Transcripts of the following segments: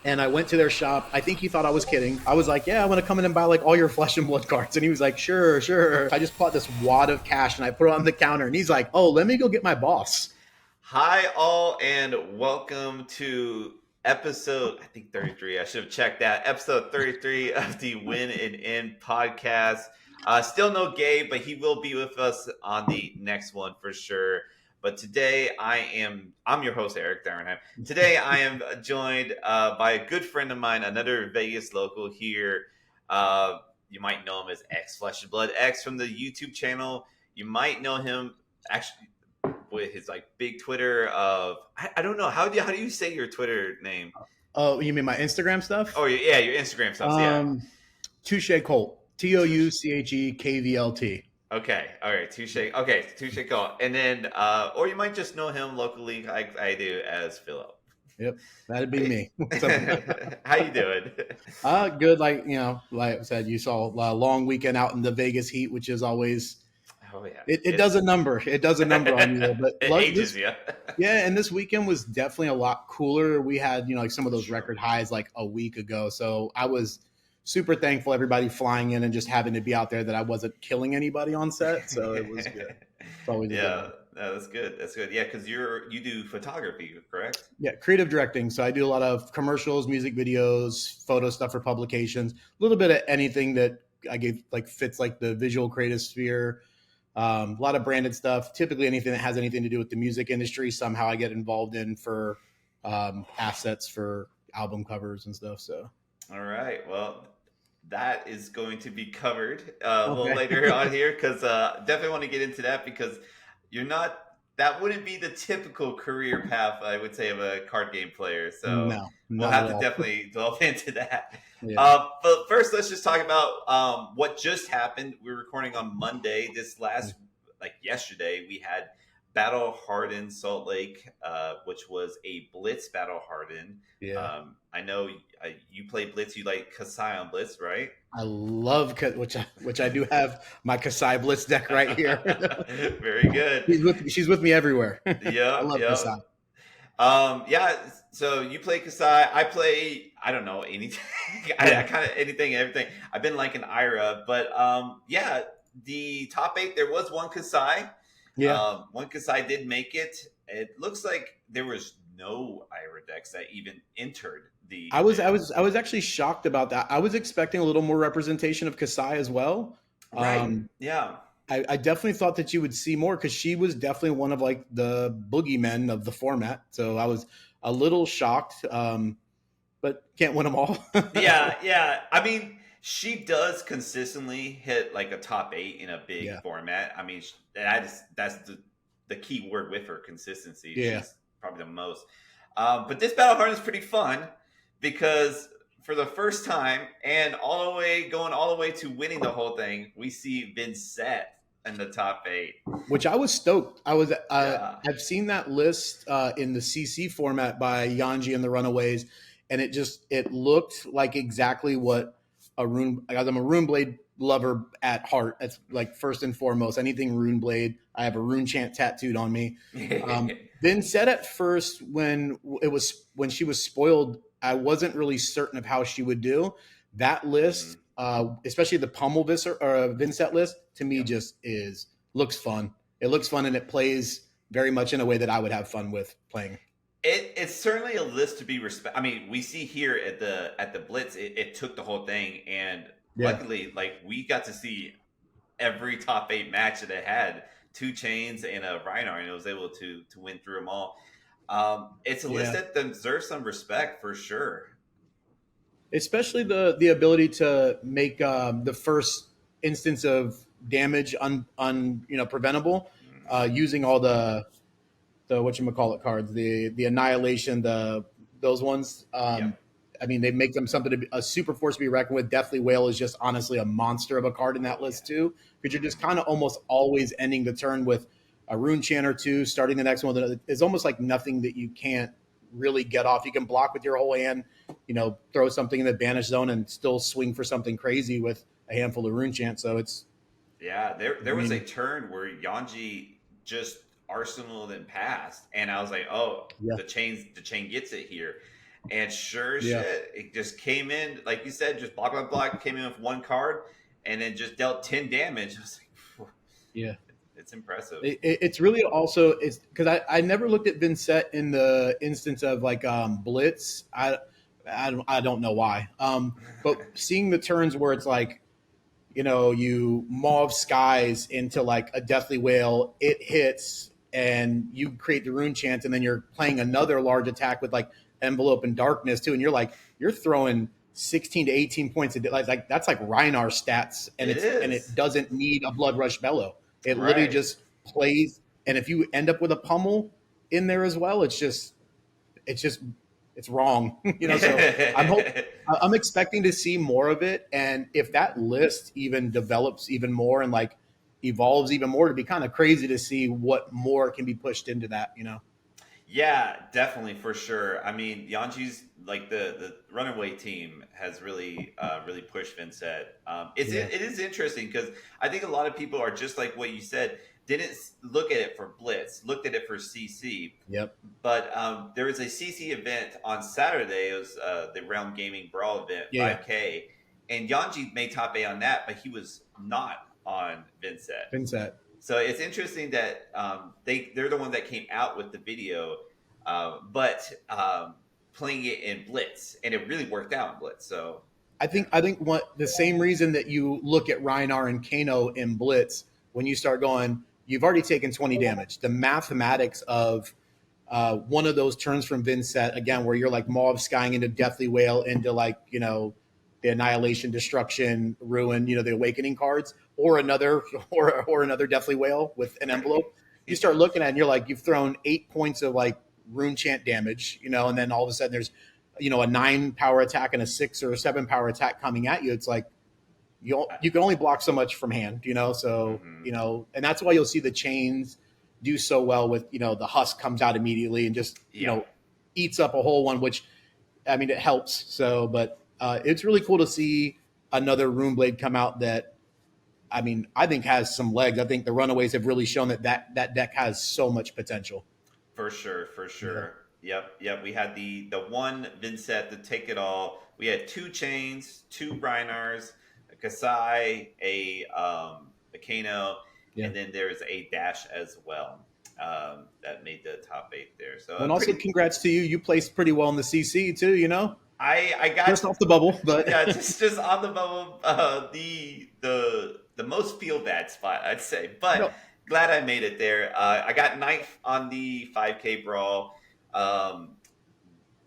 And I went to their shop. I think he thought I was kidding. I was like, yeah, I want to come in and buy like all your Flesh and Blood cards. And he was like, sure, sure. I just bought this wad of cash and I put it on the counter. And he's like, oh, let me go get my boss. Hi, all, and welcome to episode, I think 33. I should have checked that. Episode 33 of the Win and In Podcast. Still no Gabe, but he will be with us on the next one for sure. But today I'm your host, Eric Darrenheim. Today I am joined by a good friend of mine, another Vegas local here. You might know him as XFleshAndBloodX from the YouTube channel. You might know him actually with his like big Twitter of I don't know how do you say your Twitter name? Oh, you mean my Instagram stuff? Oh yeah, your Instagram stuff. Yeah. Touche Colt. TOUCHEKVLT. Okay. All right. Touche. Okay. Touche Colt. And then or you might just know him locally like I do as Philip. Yep, that'd be me. How you doing? Good. Like I said, you saw a long weekend out in the Vegas heat, which is always. Oh yeah, it does a number. It does a number on you. But it ages you. Yeah, and this weekend was definitely a lot cooler. We had like some of those record highs like a week ago, so I was super thankful everybody flying in and just having to be out there that I wasn't killing anybody on set. So it was good. It's always good. No, that's good. That's good. Yeah, because you do photography, correct? Yeah, creative directing. So I do a lot of commercials, music videos, photo stuff for publications, a little bit of anything that I gave like fits like the visual creative sphere. A lot of branded stuff, typically anything that has anything to do with the music industry. Somehow I get involved in for assets for album covers and stuff. So, all right. Well, that is going to be covered a little later on here because definitely want to get into that because that wouldn't be the typical career path, I would say, of a card game player. So we'll have to definitely delve into that. Yeah. But first, let's just talk about what just happened. We're recording on Monday. Yesterday, we had Battle Hardened Salt Lake, which was a Blitz Battle Hardened. Yeah. I know you play Blitz. You like Kasai on Blitz, right? I love which I do have my Kasai Blitz deck right here. Very good. She's with me everywhere. Yeah, I love Kasai. Yeah. So you play Kasai. I play. I don't know anything. I kind of anything, everything. I've been like an Ira, but yeah. The top 8. There was one Kasai. Yeah. One Kasai did make it. It looks like there was no Ira decks that even entered the. I was actually shocked about that. I was expecting a little more representation of Kasai as well. Right. Yeah. I definitely thought that you would see more because she was definitely one of like the boogeymen of the format. So I was a little shocked, but can't win them all. Yeah. I mean, she does consistently hit like a top 8 in a big format. I mean, that's the key word with her, consistency. Yeah. She's probably the most. But this Battle Hardened is pretty fun because for the first time and going all the way to winning the whole thing, we see Vincent in the top 8. Which I was stoked. I've seen that list in the CC format by Yanji and the Runaways, and it looked like exactly what I'm a Runeblade lover at heart. That's like first and foremost. Anything Runeblade. I have a rune chant tattooed on me. Then said at first when she was spoiled, I wasn't really certain of how she would do. That list, especially the Pummel Vincent list, to me looks fun. It looks fun and it plays very much in a way that I would have fun with playing. It's certainly a list to be respect. I mean, we see here at the Blitz, it took the whole thing, and luckily, like we got to see every top 8 match that it had 2 chains and a Reinhardt, and it was able to win through them all. It's a list that deserves some respect for sure. Especially the ability to make the first instance of damage preventable using all the whatchamacallit cards, the Annihilation, those ones. I mean, they make them a super force to be reckoned with. Deathly Whale is just honestly a monster of a card in that list too, because you're just kind of almost always ending the turn with a rune chant or 2, starting the next one. It's almost like nothing that you can't really get off. You can block with your whole hand, throw something in the banish zone and still swing for something crazy with a handful of rune chant. So it's there was a turn where Yanji just arsenal then passed, and I was like, the chain gets it here. And sure as Yeah. shit, it just came in, like you said, just block, block, block, came in with one card and then just dealt 10 damage. I was like, Yeah. it's impressive. It's really also it's because I never looked at Vincent in the instance of like Blitz. I don't know why. But seeing the turns where it's like, you mauve skies into like a deathly whale, it hits and you create the rune chance, and then you're playing another large attack with like envelope and darkness too, and you're throwing 16 to 18 points a day. Like that's like Rhinar stats, and It it is. doesn't need a blood rush bellow. It literally Right. just plays, and if you end up with a pummel in there as well, it's just it's wrong. So I'm expecting to see more of it, and if that list even develops even more and like evolves even more, to be kind of crazy to see what more can be pushed into that. Yeah, definitely for sure. I mean, Yanji's like the runaway team has really pushed Vincent. Yeah. It is interesting because I think a lot of people are just like what you said. Didn't look at it for Blitz, looked at it for CC. Yep. But there was a CC event on Saturday. It was the Realm Gaming Brawl event, Yeah. Yeah. 5K, and Yanji made top A on that, but he was not on Vincent. Vincent. So it's interesting that they're the one that came out with the video, but playing it in Blitz, and it really worked out in Blitz. So I think what the same reason that you look at Reinar and Kano in Blitz, when you start going, you've already taken 20 damage. The mathematics of one of those turns from Vincent, again, where you're like mauve skying into Deathly Whale, into like, the Annihilation, Destruction, Ruin, the Awakening cards, or another or another Deathly Whale with an envelope. You start looking at it and you're like, you've thrown 8 points of like rune chant damage, and then all of a sudden there's a 9 power attack and a 6 or a 7 power attack coming at you. It's like you can only block so much from hand, so and that's why you'll see the chains do so well with the husk comes out immediately and just yeah, eats up a whole one, which I mean it helps. So but it's really cool to see another rune blade come out that I think has some legs. I think the Runaways have really shown that deck has so much potential. for sure, for Yeah. sure. Yep. We had the one Vincent to take it all. We had 2 chains, 2 Rhinars, a Kasai, a Kano, Yeah. and then there's a dash as well. That made the top 8 there. So Well, and also congrats to you. You placed pretty well in the CC too. I got Just off the bubble, but yeah, just on the bubble, the most feel bad spot I'd say, but no, glad I made it there. I got ninth on the 5K brawl. Um,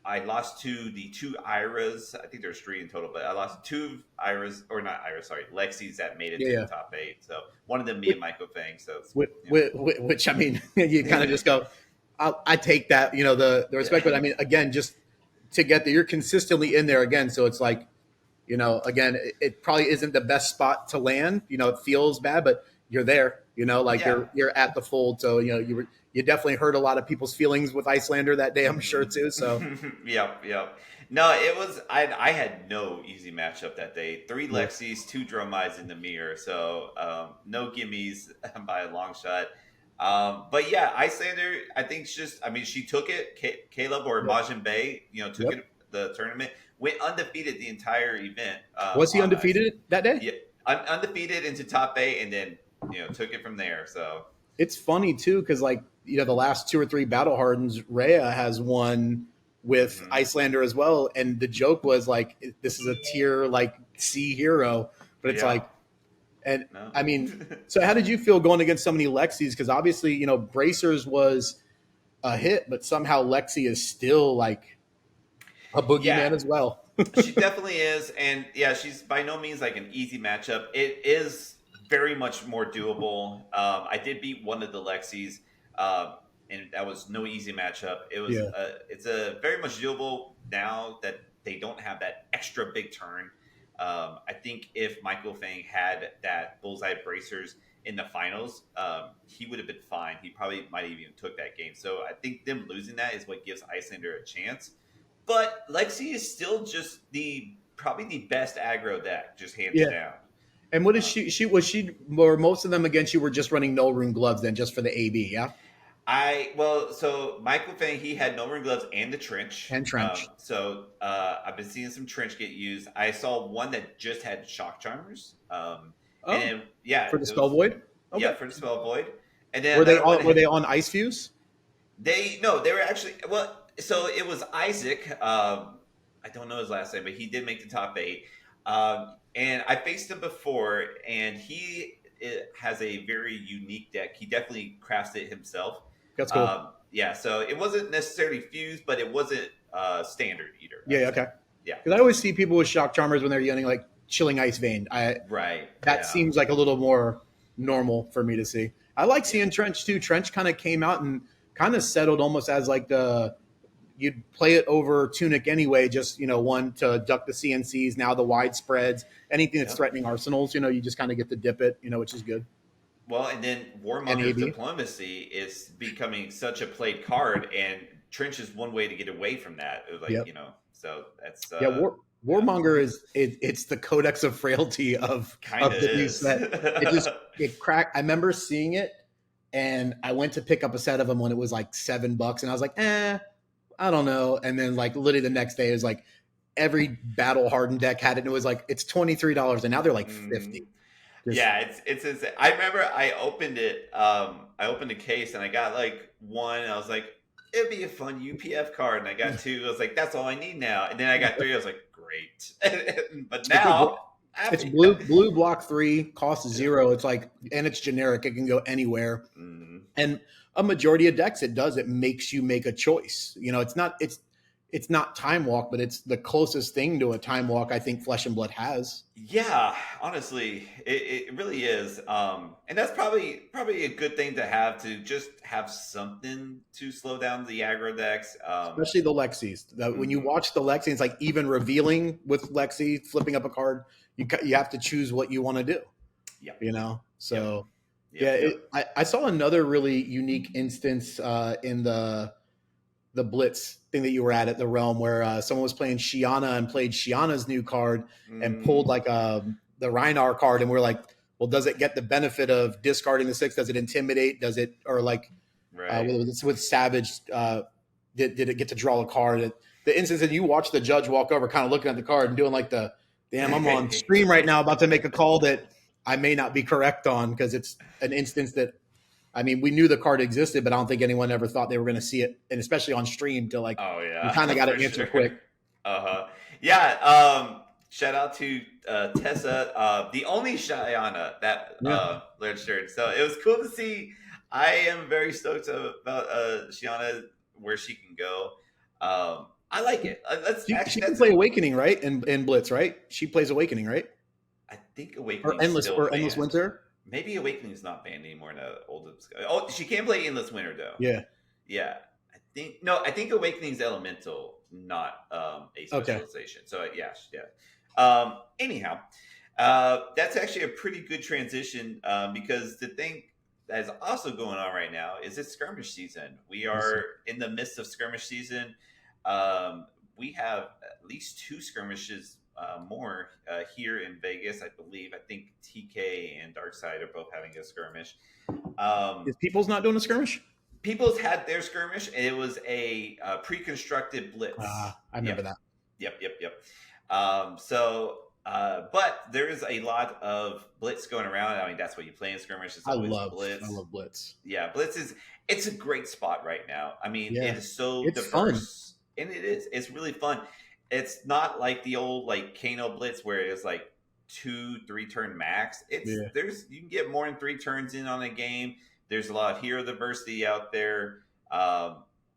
I lost to the 2 Iras. I think there's 3 in total, but I lost 2 Iras, or not Iras, sorry, Lexis that made it to yeah. the top 8. So one of them, me and Michael Fang. So Which I mean, you kind of just go, I take that, the respect, but I mean, again, just to get there, you're consistently in there again. So it's like, again, it probably isn't the best spot to land. It feels bad, but you're there. Like Yeah. you're at the fold. So you definitely hurt a lot of people's feelings with Icelander that day, I'm sure too. So Yep. No, it was I had no easy matchup that day. 3 yeah, Lexis, 2 Drum Eyes in the mirror. So no gimmies by a long shot. But yeah, Icelander, I think she took it. Caleb or yep, Majin Bay, took yep. it the tournament, went undefeated the entire event. Was he On Ice. undefeated that day? Yeah, undefeated into top 8, and then took it from there. So It's funny too, because like the last 2 or 3 battle hardens, Rhea has won with mhm. Icelander as well, and the joke was like this is a tier like C hero, but it's Yeah, like, and no. I mean, so how did you feel going against so many Lexis? Because obviously Bracers was a hit, but somehow Lexi is still like a Yeah, boogeyman as well. she definitely is, and yeah, she's by no means like an easy matchup. It is very much more doable. I did beat one of the Lexis, um, and that was no easy matchup. Yeah, It's a very much doable now that they don't have that extra big turn. I think if Michael Fang had that bullseye bracers in the finals, he would have been fine. He probably might have even took that game. So I think them losing that is what gives Icelander a chance. But Lexi is still just probably the best aggro deck, just hands yeah. down. And what is Uh, she? She was she? Or most of them against you were just running no rune gloves then, just for the AB. Yeah. So Michael Fang, he had no ring gloves and the trench. And trench. I've been seeing some trench get used. I saw one that just had shock charmers. And Oh, then yeah, for the it was Spellvoid. yeah Okay. for the spell void. And then another one Were they on Ice Fuse? they were actually so it was Isaac. I don't know his last name, but he did make the top 8. And I faced him before, and has a very unique deck. He definitely crafts it himself. That's cool. Yeah, so it wasn't necessarily fused, but it wasn't standard either. Yeah. Okay. Yeah. Because I always see people with shock charmers when they're yelling like Chilling Ice Vein. Right. That Yeah. seems like a little more normal for me to see. I like seeing Trench too. Trench kind of came out and kind of settled almost as like you'd play it over Tunic anyway, just one to duck the CNCs. Now the wide spreads, anything that's threatening arsenals, you just kind of get to dip it, which is good. Well, and then Warmonger's Diplomacy is becoming such a played card, and Trench is one way to get away from that. So that's Warmonger it's the Codex of Frailty of the new set. It cracked. I remember seeing it, and I went to pick up a set of them when it was like $7, and I was like, I don't know. And then like literally the next day, it was like every battle hardened deck had it, and it was like it's $23, and now they're like $50. It's insane. I remember I opened it. I opened a case and I got like one. And I was like, it'd be a fun UPF card, and I got 2. I was like, that's all I need now. And then I got 3. I was like, great. But now it's blue block 3 costs 0. It's like, and it's generic. It can go anywhere. And a majority of decks, it makes you make a choice. It's not Time Walk, but it's the closest thing to a Time Walk I think Flesh and Blood has. Yeah, honestly, it really is. And that's probably a good thing to just have something to slow down the aggro decks. Especially the Lexis. When you watch the Lexi, it's like even revealing with Lexi, flipping up a card, you have to choose what you want to do. Yeah. So I saw another really unique instance in the Blitz thing that you were at the Realm, where someone was playing Shiana and played Shiana's new card and pulled like the Rhinar card, and we're like, well, does it get the benefit of discarding the 6? Does it intimidate? Does it, or like with Savage, did it get to draw a card? The instance that you watch the judge walk over, kind of looking at the card and doing like damn, I'm on stream right now about to make a call that I may not be correct on, because it's an instance that, I mean, we knew the card existed, but I don't think anyone ever thought they were going to see it, and especially on stream, to like, you kind of got to answer quick. Shout out to Tessa, the only Shiana that registered. So it was cool to see. I am very stoked about Shiana, where she can go. I like it. She can play Awakening, right? In Blitz, right? She plays Awakening, right? I think Awakening or Endless Winter. Maybe Awakening is not banned anymore in the old. Oh, she can play Endless Winter though. Yeah. I think Awakening's elemental, not a specialization. So anyhow, that's actually a pretty good transition, because the thing that is also going on right now is it's skirmish season. We are in the midst of skirmish season. We have at least 2 skirmishes more here in Vegas, I believe. I think TK and Darkside are both having a skirmish. Is People's not doing a skirmish? People's had their skirmish, and it was a pre-constructed blitz. I remember that. Yep. But there is a lot of blitz going around. I mean, that's what you play in skirmish. I love blitz. Yeah, blitz it's a great spot right now. I mean, it is so diverse. Fun. And it's really fun. It's not like the old like Kano Blitz where it's like 2-3 turn max. You can get more than 3 turns in on a game. There's a lot of hero diversity out there.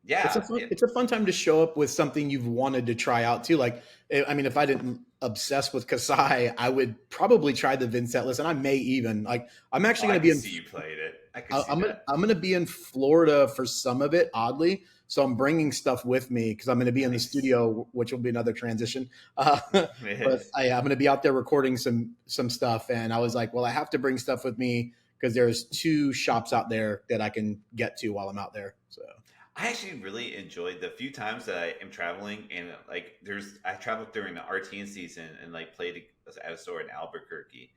It's a fun time to show up with something you've wanted to try out too. Like, I mean, if I didn't obsess with Kasai, I would probably try the Vincent list, and I may even I'm actually going to be in. You played it. I'm going to be in Florida for some of it, oddly. So I'm bringing stuff with me because I'm going to be in the studio, which will be another transition. But I'm going to be out there recording some stuff. And I was like, well, I have to bring stuff with me because there's 2 shops out there that I can get to while I'm out there. So I actually really enjoyed the few times that I am traveling, and like I traveled during the RTN season and like played at a store in Albuquerque.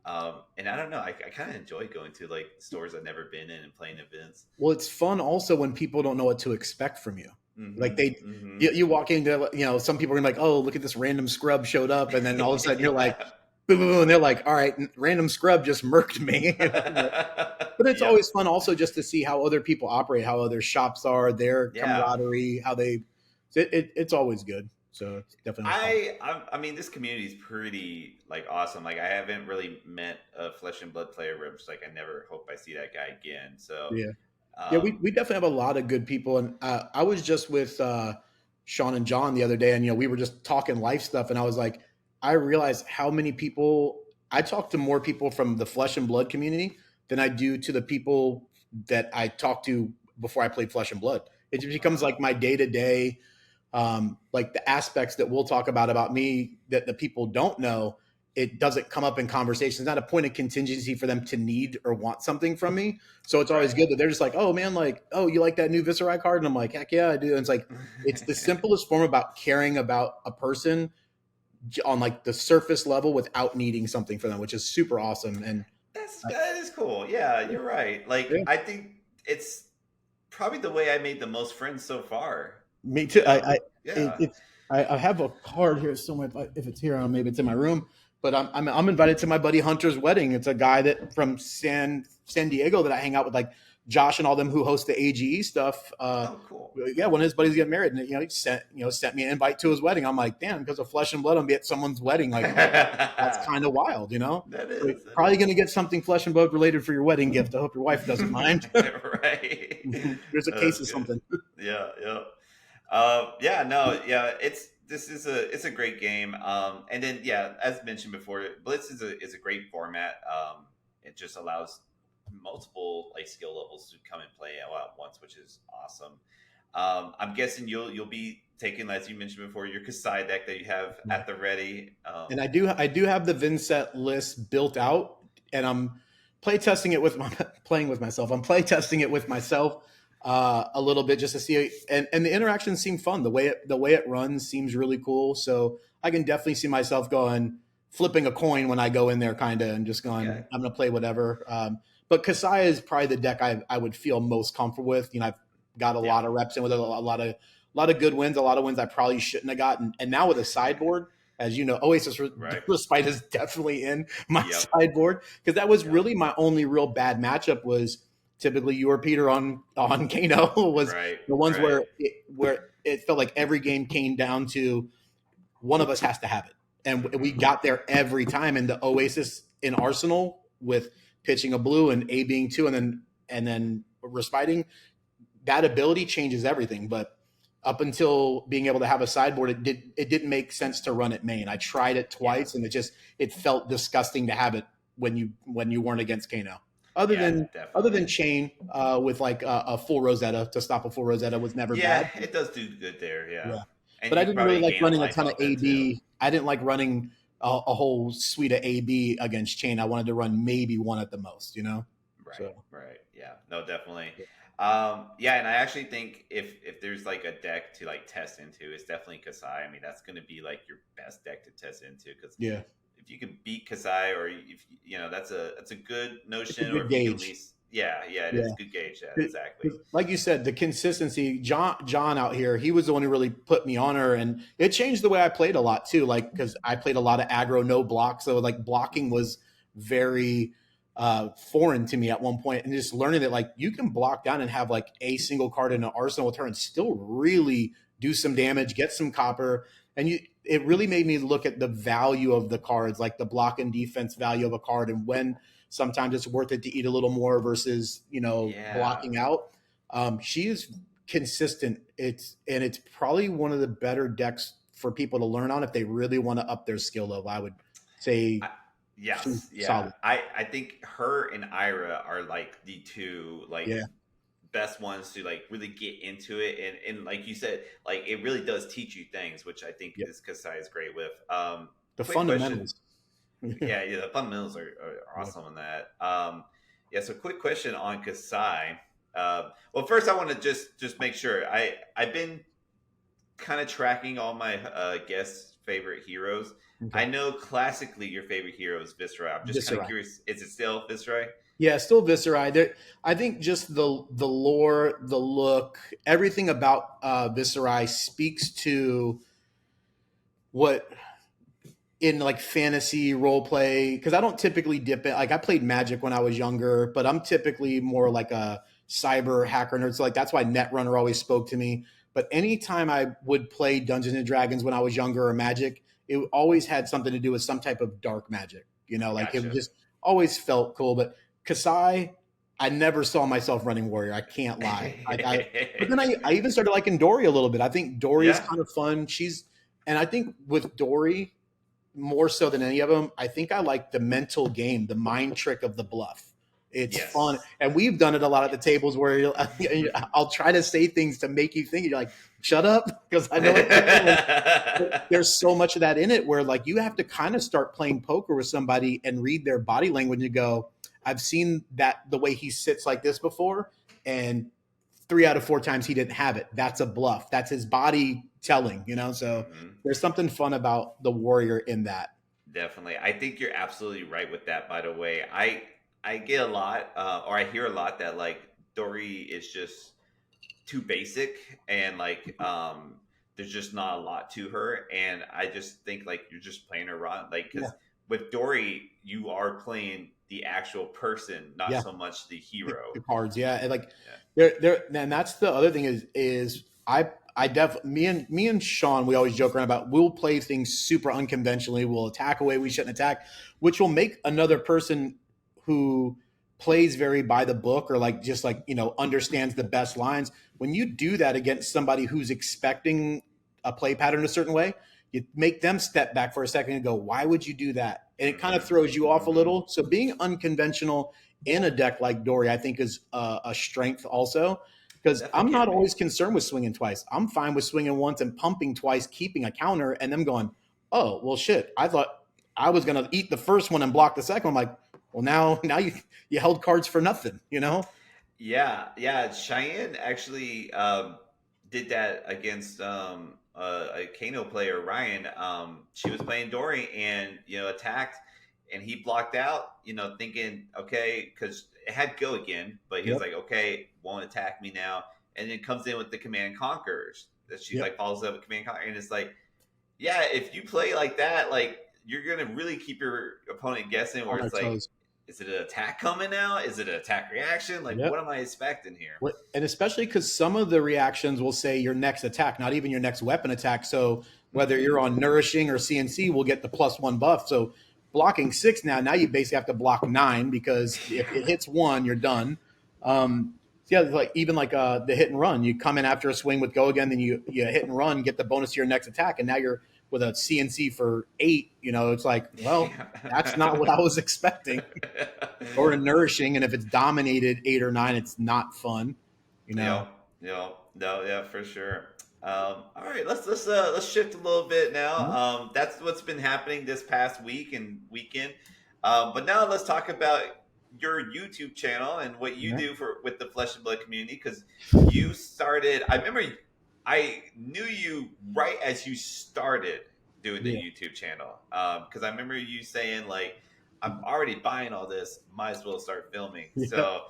And I don't know, I kind of enjoy going to like stores I've never been in and playing events. Well, it's fun also when people don't know what to expect from you. Like Mm-hmm. they, Mm-hmm. you walk into, some people are gonna be like, oh, look at this random scrub showed up, and then all of a sudden you're like, Yeah. boo, boo, boo, and they're like, all right, random scrub just murked me. But it's Yep. always fun also just to see how other people operate, how other shops are, their Yeah. camaraderie, how they. It's always good. So it's definitely fun. I mean, this community is pretty like awesome. Like, I haven't really met a Flesh and Blood player where I'm just like, I never hope I see that guy again. So, Yeah. Yeah, we, um, we definitely have a lot of good people. And I was just with Sean and John the other day, and we were just talking life stuff, and I was like, I realized how many people I talk to more people from the Flesh and Blood community than I do to the people that I talked to before I played Flesh and Blood. It just becomes like my day to day, like the aspects that we'll talk about me that the people don't know. It doesn't come up in conversations. It's not a point of contingency for them to need or want something from me. So it's always right. good that they're just like, oh man, like, oh, you like that new Viscerai card? And I'm like, heck yeah, I do. And it's like, it's the simplest form about caring about a person on like the surface level without needing something from them, which is super awesome. And That is cool. Yeah, you're right. Like, yeah, I think it's probably the way I made the most friends so far. me too. You know? It, Yeah. it's, I have a card here somewhere. If it's here, maybe it's in my room. But I'm invited to my buddy Hunter's wedding. It's a guy that from San Diego that I hang out with, like Josh and all them who host the AGE stuff. Oh, cool. Yeah, one of his buddies getting married, and he sent me an invite to his wedding. I'm like, damn, because of Flesh and Blood, I'm be at someone's wedding. Like that's That kind of wild, you know. So is. That probably is. going to get something Flesh and Blood related for your wedding gift. I hope your wife doesn't mind. Right. There's a That's case of good. something. Yeah, yeah. Yeah, no, yeah, it's a great game. And then yeah, as mentioned before, Blitz is a great format. It just allows multiple like skill levels to come and play all at once, which is awesome. I'm guessing you'll be taking, as you mentioned before, your Kasai deck that you have at the ready. And I do have the Vincent list built out, and I'm playing with myself. I'm play testing it with myself a little bit just to see, and the interactions seem fun. The way it runs seems really cool. So I can definitely see myself going flipping a coin when I go in there, kind of, and just going, Okay. I'm going to play whatever. But Kasaya is probably the deck I would feel most comfortable with. I've got a Yeah. lot of reps in with it, a lot of good wins, a lot of wins I probably shouldn't have gotten. And now with a sideboard, as you know, Oasis Right. Respite is definitely in my Yep. sideboard because that was Yep. really my only real bad matchup. Was typically you or Peter on Kano was Right. the ones Right. where it felt like every game came down to one of us has to have it, and we got there every time. And the Oasis in Arsenal with pitching a blue and A being two, and then respiting, that ability changes everything. But up until being able to have a sideboard, it didn't make sense to run it main. I tried it Yeah. twice, and it felt disgusting to have it when you weren't against Kano. Other Yeah. than other Definitely. than Chain with like a full Rosetta to stop a full Rosetta was never bad. Yeah, it does do good there. Yeah, Yeah, and but I you can didn't really probably like gain a running a life ton of off it too. AB. I didn't like running a whole suite of AB against Chain. I wanted to run maybe one at the most. Right, So right. Yeah, no, definitely. Yeah, and I actually think if there's like a deck to like test into, it's definitely Kasai. I mean, that's going to be like your best deck to test into because yeah, if you can beat Kasai, or if that's a good it's a notion, or good if you can at gauge. least, yeah, it Yeah. is good gauge. Yeah, exactly. Like you said, the consistency. John out here, he was the one who really put me on her, and it changed the way I played a lot too. Like because I played a lot of aggro, no block, so like blocking was very foreign to me at one point, and just learning that like you can block down and have like a single card in an arsenal with her and still really do some damage, get some copper, and it really made me look at the value of the cards, like the block and defense value of a card, and when sometimes it's worth it to eat a little more versus Yeah, blocking out. She is consistent. It's probably one of the better decks for people to learn on if they really want to up their skill level. I would say I, she's yes, yeah. solid. I think her and Ira are like the two like Yeah, best ones to like really get into it, and like you said, like it really does teach you things, which I think yeah. this Kasai is great with. The Quick question. fundamentals. Yeah, Yeah, the fundamentals are awesome in that. Yeah, so quick question on Kasai. Well, first I want to just make sure I've been kind of tracking all my guests favorite heroes. Okay. I know classically your favorite hero is Viscera. I'm just kind of Viscerai. curious, is it still Viscera? Yeah, still Viscerai. There, I think just the lore, the look, everything about Viscerai speaks to what in like fantasy role play, because I don't typically dip it. Like I played Magic when I was younger, but I'm typically more like a cyber hacker nerd. So like that's why Netrunner always spoke to me. But anytime I would play Dungeons and Dragons when I was younger or Magic, it always had something to do with some type of dark magic. You know, like it Gotcha. just always felt cool. But Kasai, I never saw myself running warrior. I can't lie. But then I even started liking Dory a little bit. I think Dory is Yeah. kind of fun. And I think with Dory, more so than any of them, I think I like the mental game, the mind trick of the bluff. It's fun, Yes. and we've done it a lot at the tables where I'll try to say things to make you think. You're like, "Shut up," because I know there's so much of that in it where like you have to kind of start playing poker with somebody and read their body language and go, "I've seen that the way he sits like this before, and 3 out of 4 times he didn't have it. That's a bluff. That's his body telling, you know." So Mhm. there's something fun about the warrior in that. Definitely. I think you're absolutely right with that, by the way. I get a lot, or I hear a lot that like Dory is just too basic and like there's just not a lot to her, and I just think like you're just playing her wrong, like Yeah, because with Dory you are playing the actual person, not yeah, so much the the hero. cards, yeah, and like Yeah. and that's the other thing is I def me and Sean, we always joke around about we'll play things super unconventionally. We'll attack a way we shouldn't attack, which will make another person who plays very by the book or like just like understands the best lines. When you do that against somebody who's expecting a play pattern a certain way, you make them step back for a second and go, "Why would you do that?" And it kind of Mm-hmm. throws you off a Mm-hmm. little. So being unconventional in a deck like Dory, I think, is a strength also. Because Definitely I'm not can be. always concerned with swinging twice. I'm fine with swinging once and pumping twice, keeping a counter, and them going, "Oh well, shit! I thought I was gonna eat the first one and block the second." I'm like, "Well, now you held cards for nothing," you know? Yeah, yeah. Cheyenne actually did that against a Kano player, Ryan. She was playing Dory and attacked, and he blocked out. Thinking okay, because it had go again, but he was Yep, like, okay, won't attack me now, and then comes in with the Command Conquerors. That she yep. like follows up with Command Conquer, and it's like, yeah, if you play like that, like you're gonna really keep your opponent guessing. Where On their it's like, toes. is it an attack coming now? Is it an attack reaction? Like, what Yep. am I expecting here? And especially because some of the reactions will say your next attack, not even your next weapon attack. So whether you're on nourishing or CNC, we'll get the +1 buff. So blocking 6 now you basically have to block 9 because if it hits 1, you're done. So yeah, like even like the hit and run, you come in after a swing with go again, then you hit and run, get the bonus to your next attack, and now you're with a CNC for 8. It's like, well, that's not what I was expecting. Or a nourishing, and if it's dominated 8 or 9, it's not fun. You know. Yep, yep, no, yeah, for sure. All right, let's shift a little bit now. Mhm. That's what's been happening this past week and weekend. But now let's talk about your YouTube channel and what you Yeah. do for with the Flesh and Blood community, because you started. I remember I knew you right as you started doing the Yeah. YouTube channel, because I remember you saying like, "I'm already buying all this. Might as well start filming." Yep. So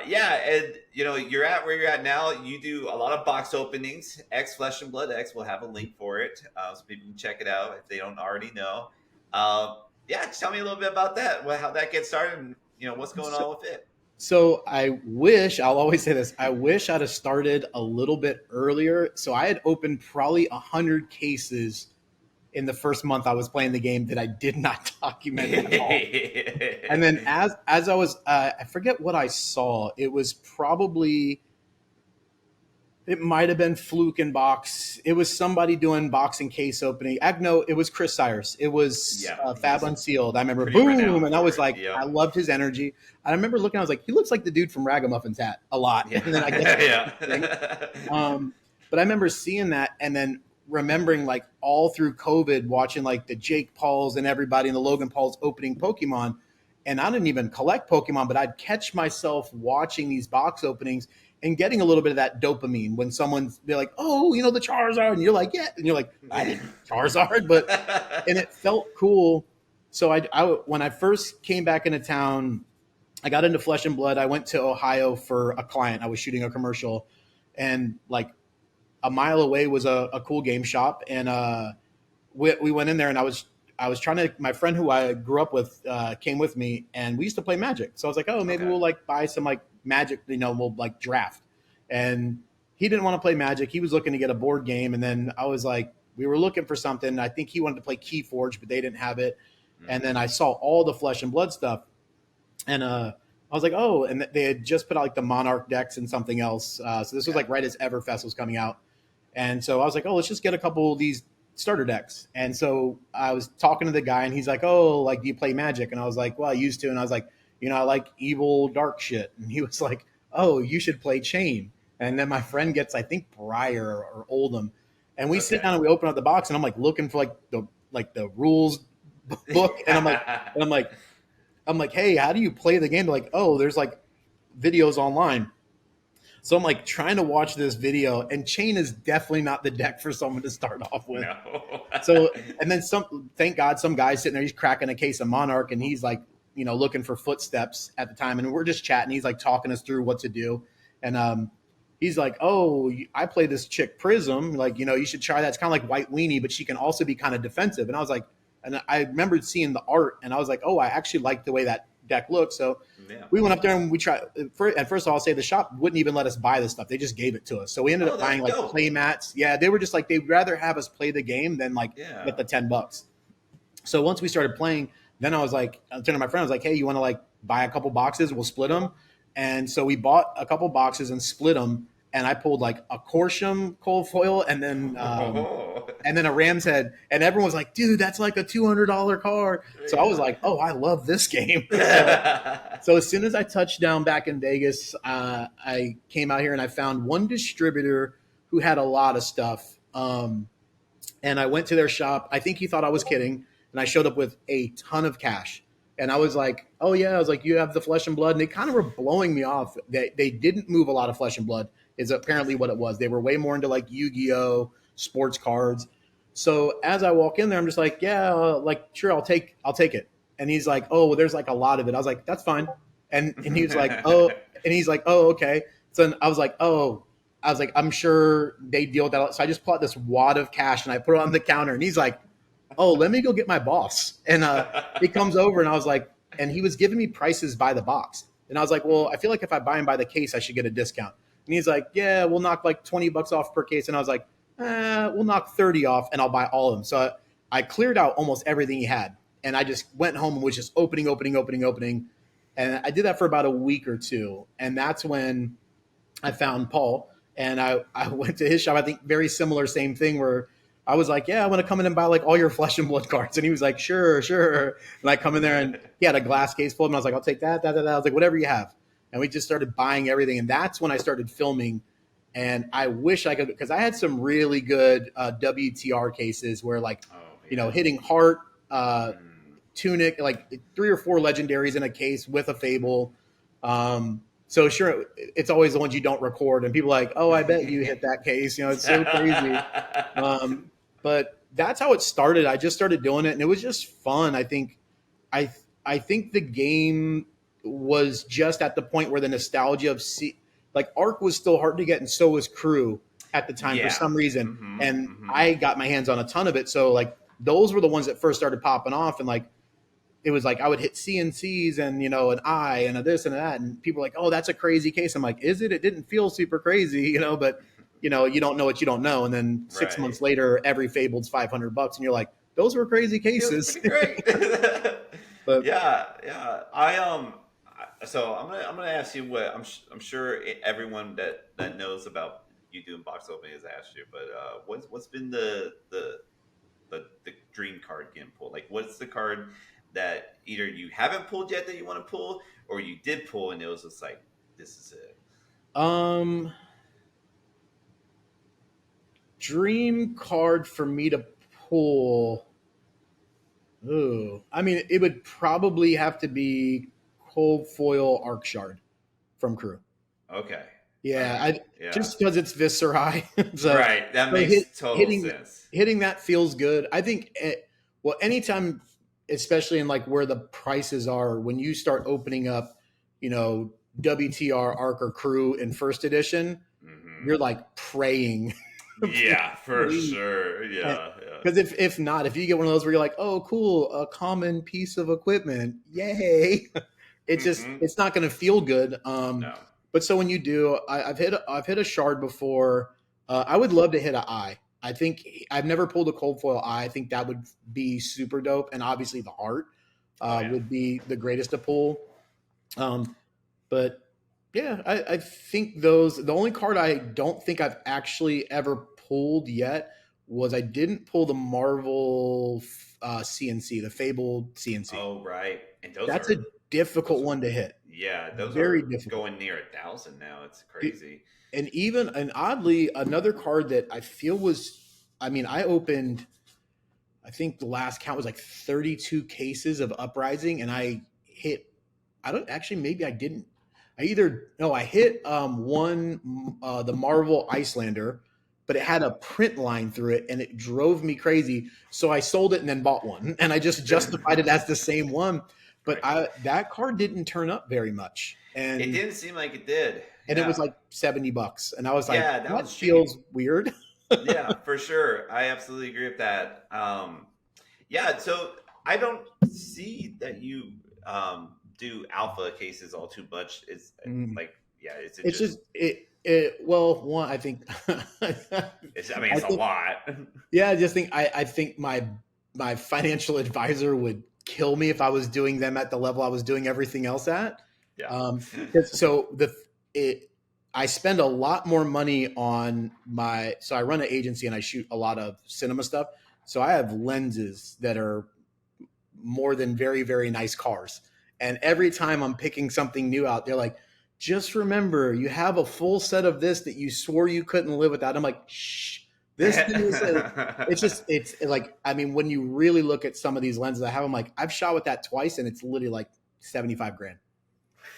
yeah, and you're at where you're at now. You do a lot of box openings. XFleshAndBloodX will have a link for it, so people can check it out if they don't already know. Yeah, tell me a little bit about that. How that gets started, and what's going So, on with it. so I'll always say this. I wish I'd have started a little bit earlier. So I had opened probably 100 cases in the first month I was playing the game that I did not document at all. And then as I was, I forget what I saw. It was probably It might have been Fluke and Box. It was somebody doing boxing case opening. No, it was Chris Cyrus. It was Yeah, Fab he's Unsealed. I remember pretty boom, renowned and I for was it. like, I Yep. loved his energy. I remember looking, I was like, he looks like the dude from Ragamuffin's hat a lot. Yeah. And then I guess thing. Yeah. But I remember seeing that and then remembering like all through COVID, watching like the Jake Pauls and everybody and the Logan Pauls opening Pokemon. And I didn't even collect Pokemon, but I'd catch myself watching these box openings and getting a little bit of that dopamine when someone's they're like, oh, the Charizard, and you're like, yeah, and you're like, I didn't Charizard, but and it felt cool. So when I first came back into town, I got into Flesh and Blood. I went to Ohio for a client. I was shooting a commercial, and like a mile away was a cool game shop, and we went in there, and I was trying to. My friend who I grew up with came with me, and we used to play Magic. So I was like, oh, maybe Okay. we'll like buy some like Magic. We'll like draft. And he didn't want to play Magic. He was looking to get a board game, and then I was like, we were looking for something. I think he wanted to play Keyforge, but they didn't have it. And then I saw all the Flesh and Blood stuff, and I was like, oh, and they had just put out like the Monarch decks and something else. So this was like right as Everfest was coming out. And so I was like, oh, let's just get a couple of these starter decks. And so I was talking to the guy, and he's like, oh, like, do you play Magic? And I was like, well, I used to. And I was like, I like evil, dark shit. And he was like, oh, you should play Chain. And then my friend gets, I think, Briar or Oldham. And we sit down and we open up the box, and I'm like looking for the rules book. And I'm like, hey, how do you play the game? They're like, oh, there's like videos online. So I'm like trying to watch this video, and Chain is definitely not the deck for someone to start off with. No. So, and then thank God, some guy's sitting there, he's cracking a case of Monarch, and he's like, looking for footsteps at the time. And we're just chatting. He's like talking us through what to do. And he's like, oh, I play this chick Prism. Like, you should try that. It's kind of like White Weenie, but she can also be kind of defensive. And I was like, and I remembered seeing the art, and I was like, oh, I actually like the way that deck looks. So we went up there and we tried. And first of all, I'll say the shop wouldn't even let us buy this stuff. They just gave it to us. So we ended up buying like play mats. Yeah, they were just like, they'd rather have us play the game than like get the $10. So once we started playing, then I was like, I turned to my friend, I was like, hey, you want to like buy a couple boxes? We'll split them. And so we bought a couple boxes and split them. And I pulled like a Corsham cold foil and then a Ram's head. And everyone was like, dude, that's like a $200 card. So I was like, oh, I love this game. So as soon as I touched down back in Vegas, I came out here and I found one distributor who had a lot of stuff. And I went to their shop. I think he thought I was kidding. And I showed up with a ton of cash. And I was like, oh, yeah. I was like, you have the Flesh and Blood. And they kind of were blowing me off. They didn't move a lot of Flesh and Blood is apparently what it was. They were way more into like Yu-Gi-Oh, sports cards. So as I walk in there, I'm just like, yeah, like, sure, I'll take it. And he's like, oh, well, there's like a lot of it. I was like, that's fine. And he was like, oh, and he's like, oh, okay. So I was like, I'm sure they deal with that. So I just pulled out this wad of cash and I put it on the counter, and he's like, oh, let me go get my boss. And he comes over, and I was like, and he was giving me prices by the box. And I was like, well, I feel like if I buy him by the case, I should get a discount. And he's like, yeah, we'll knock like $20 off per case. And I was like, we'll knock 30 off and I'll buy all of them. So I cleared out almost everything he had. And I just went home and was just opening. And I did that for about a week or two. And that's when I found Paul. And I went to his shop. I think very similar, same thing, where I was like, yeah, I want to come in and buy like all your Flesh and Blood cards. And he was like, sure. And I come in there, and he had a glass case full. And I was like, I'll take that. I was like, whatever you have. And we just started buying everything. And that's when I started filming. And I wish I could, because I had some really good WTR cases where like, hitting Heart, Tunic, like 3 or 4 legendaries in a case with a Fable. So sure, it's always the ones you don't record. And people are like, oh, I bet you hit that case. It's so crazy. But that's how it started. I just started doing it, and it was just fun. I think the game was just at the point where the nostalgia of like Arc was still hard to get, and so was Crew at the time for some reason. I got my hands on a ton of it. So like those were the ones that first started popping off, and like it was like I would hit CNCs and an eye and a this and a that, and people were like, oh, that's a crazy case. I'm like, is it? It didn't feel super crazy, but you don't know what you don't know. And then 6 months later, every Fabled's $500, and you're like, those were crazy cases. Great. But so I'm gonna ask you what I'm sure everyone that knows about you doing box opening has asked you, but what's been the dream card getting pulled? Like, what's the card that either you haven't pulled yet that you want to pull, or you did pull and it was just like, this is it? Dream card for me to pull. Ooh, I mean, it would probably have to be Cold Foil Arc Shard from Crew. Okay. Yeah, Right. I Yeah. just because it's visceri. so Right. That so hit, makes total hitting sense. hitting that feels good. I think well anytime, especially in like where the prices are, when you start opening up, you know, WTR Arc or Crew in first edition, Hmm. you're like praying. Yeah, for Please. sure. Yeah. Yeah. Because if not, if you get one of those where you're like, oh, cool, a common piece of equipment, yay! Hmm. It's not going to feel good. No. But so when you do, I've hit a shard before. I would love to hit an eye. I think I've never pulled a cold foil eye. I think that would be super dope, and obviously the heart Oh yeah. would be the greatest to pull. Um, but yeah, I think those. The only card I don't think I've actually ever pulled yet was I didn't pull the Marvel CNC, the Fabled CNC. Oh right. And That's a difficult those are one to hit. yeah, those Very are difficult. going near 1,000 now. It's It- crazy. and even and oddly, another card that I feel was. I mean, I opened. I think the last count was like 32 cases of Uprising, and I hit. I don't actually. Maybe I didn't. I either no. I hit one the Marvel Icelander, but it had a print line through it, and it drove me crazy. So I sold it and then bought one, and I just justified it as the same one. But Right. I that card didn't turn up very much, It didn't seem like it did. and it was Yeah. like $70, and I was like, Yeah, that that was cheap. feels weird. Yeah, for sure. I absolutely agree with that. Yeah, so I don't see that you do alpha cases all too much. It's Mm. like, yeah, is it It's just? just it. Well, one, I think, It's. I mean, I it's a think, lot. yeah, I just think I think my financial advisor would kill me if I was doing them at the level I was doing everything else at. Yeah. 'Cause it I spend a lot more money on my so I run an agency and I shoot a lot of cinema stuff. So I have lenses that are more than very, very nice cars. And every time I'm picking something new out, they're like, just remember, you have a full set of this that you swore you couldn't live without. I'm like, shh, this thing is it's like, I mean, when you really look at some of these lenses I have, I'm like, I've shot with that twice and it's literally like 75 grand.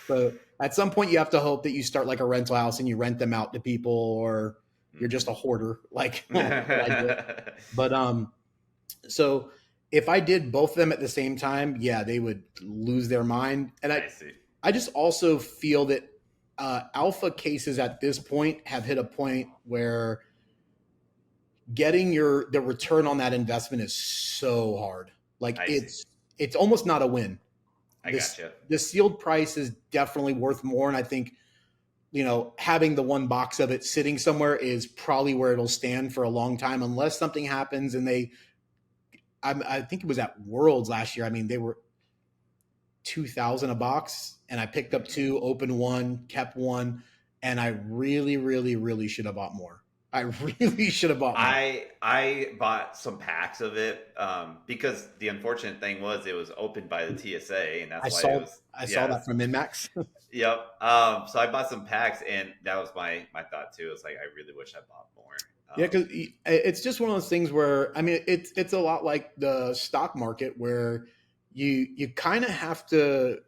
So at some point you have to hope that you start like a rental house and you rent them out to people, or you're just a hoarder like, like I did. But so if I did both of them at the same time, yeah, they would lose their mind. And I see. I just also feel that alpha cases at this point have hit a point where getting the return on that investment is so hard. Like I see. it's almost not a win. I This gotcha. the sealed price is definitely worth more, and I think having the one box of it sitting somewhere is probably where it'll stand for a long time, unless something happens and I think it was at Worlds last year. I mean, they were 2,000 a box, and I picked up two, opened one, kept one, and I really, really, really should have bought more. I really should have bought more. I bought some packs of it because the unfortunate thing was it was opened by the TSA, and I that's why it saw was. I saw Yeah. that from Inmax. Yep. So I bought some packs, and that was my thought too. It's like I really wish I bought more. Yeah, because it's just one of those things where I mean it's a lot like the stock market where you kind of have to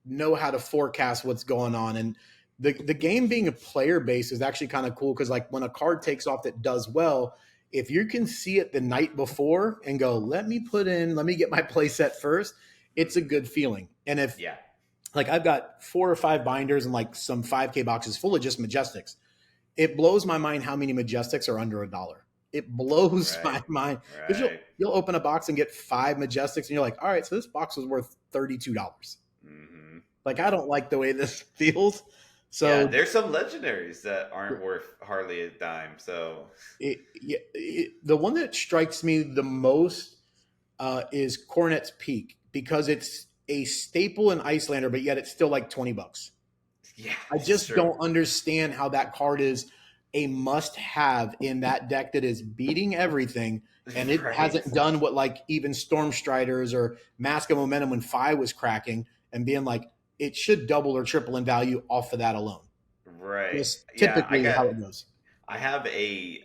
know how to forecast what's going on, and the game being a player base is actually kind of cool because like when a card takes off that does well, if you can see it the night before and go, let me get my play set first, it's a good feeling. And if Yeah. like I've got 4 or 5 binders and like some 5K boxes full of just Majestics, it blows my mind how many Majestics are under $1. It blows my Right. mind because Right. you'll open a box and get 5 Majestics and you're like, all right, so this box was worth $32. Hmm. Like I don't like the way this feels. Yeah. So There's some legendaries that aren't worth hardly a dime. So. the one that strikes me the most is Cornet's Peak because it's a staple in Icelander, but yet it's still like $20. Yeah. I just Sure. don't understand how that card is a must-have in that deck that is beating everything, and it Right. hasn't done what like even Storm Striders or Mask of Momentum when Phi was cracking and being like it should double or triple in value off of that alone. Right. That's Yeah. typically how it goes. I have a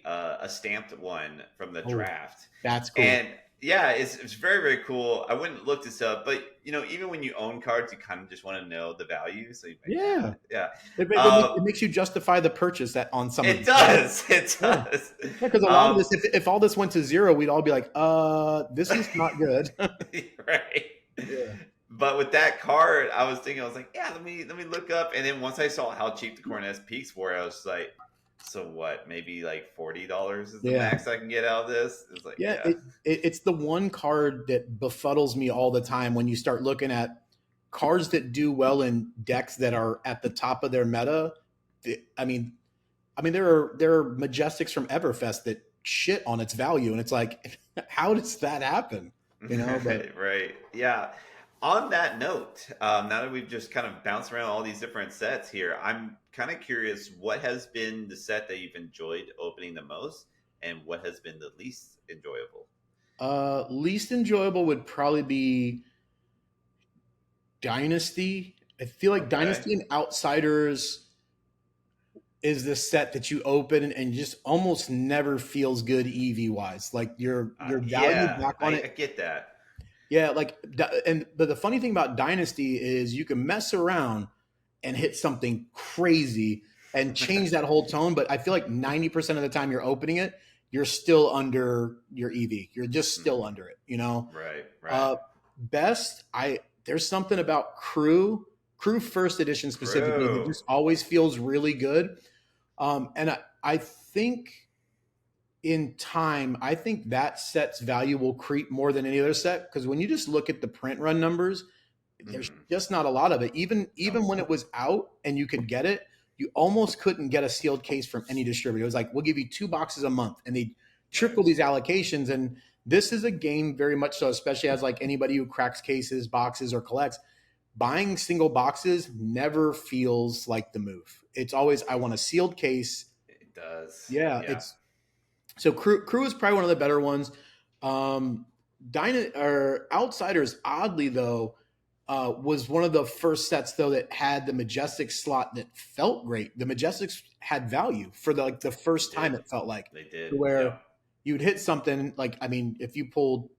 stamped one from the Oh, draft, that's cool. and Yeah, it's very, very cool. I wouldn't look this up, but even when you own cards, you kind of just want to know the value. So you're like, Yeah, yeah, it makes you justify the purchase that on some of it these cards. does. It Yeah, does. because a lot of this, if all this went to zero, we'd all be like, this is not good. Right. Yeah. But with that card, I was thinking, I was like, yeah, let me look up. And then once I saw how cheap the Cornet's Peaks were, I was like, so what? Maybe like $40 is the Yeah. max I can get out of this. It was like, Yeah, yeah, it's the one card that befuddles me all the time when you start looking at cards that do well in decks that are at the top of their meta. I mean, there are Majestics from Everfest that shit on its value, and it's like, how does that happen? But right, yeah. On that note, now that we've just kind of bounced around all these different sets here, I'm kind of curious what has been the set that you've enjoyed opening the most, and what has been the least enjoyable. least enjoyable would probably be Dynasty. I feel like Okay. Dynasty and Outsiders is the set that you open and just almost never feels good EV wise. Like your value Yeah, back on I it. get that. Yeah, but the funny thing about Dynasty is you can mess around and hit something crazy and change that whole tone. But I feel like 90% of the time you're opening it, you're still under your EV. You're just still under it, Right, right. Uh, best, there's something about Crew first edition specifically that True. just always feels really good. And I think in time, I think that set's value will creep more than any other set because when you just look at the print run numbers, there's Mhm. just not a lot of it. Even Nope. when it was out and you could get it, you almost couldn't get a sealed case from any distributor. It was like, we'll give you 2 boxes a month, and they Right. trickle these allocations. And this is a game very much so, especially as like anybody who cracks cases, boxes, or collects. Buying single boxes never feels like the move. It's always, I want a sealed case. It does. Yeah, Yeah. it's so Crew is probably one of the better ones. Um, or Outsiders, oddly though, was one of the first sets though that had the Majestic slot that felt great. The Majestics had value for the They first time did. it felt like, They did. Yeah. where you'd hit something like, I mean, if you pulled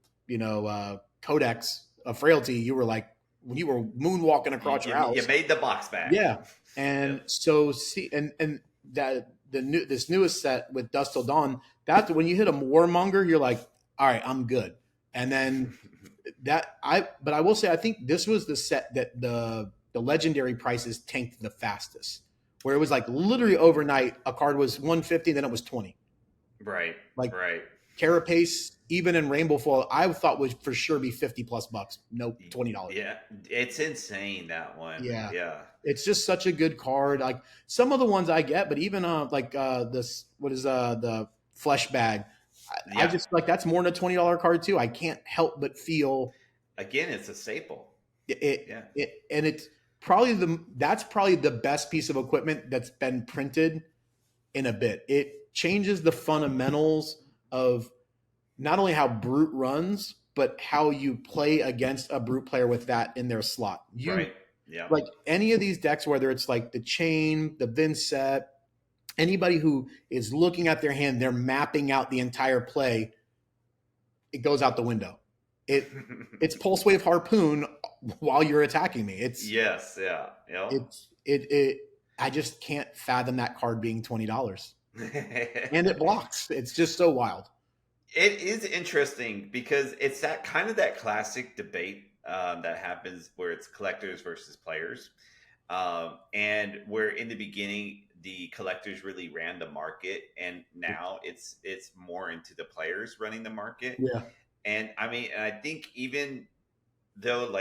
Codex of Frailty, you were like, when you were moonwalking You, across your you house. made the box back. Yeah. Yeah. And so see and that this newest set with Dust Till Dawn, that's when you hit a warmonger, you're like, all right, I'm good. And then but I will say I think this was the set that the legendary prices tanked the fastest. Where it was like literally overnight, a card was 150, then it was 20. Right. Like Right. Carapace, even in Rainbow Foil, I thought would for sure be 50 plus bucks. Nope, $20. Yeah. It's insane, that one. Yeah. Yeah. It's just such a good card. Like some of the ones I get, but even this what is the flesh bag. I Yeah. just like that's more than a $20 card too. I can't help but feel Again, it's a staple. it, Yeah. and it's that's probably the best piece of equipment that's been printed in a bit. It changes the fundamentals of not only how Brute runs, but how you play against a Brute player with that in their slot. Right. Yeah. Like any of these decks, whether it's like the Chain, the Vinset, anybody who is looking at their hand, they're mapping out the entire play. It goes out the window. It's Pulse Wave Harpoon while you're attacking me. Yes. Yeah. Yeah. It. I just can't fathom that card being $20, and it blocks. It's just so wild. It is interesting because it's that classic debate that happens where it's collectors versus players, and where in the beginning the collectors really ran the market, and now it's more into the players running the market. Yeah, And I think even though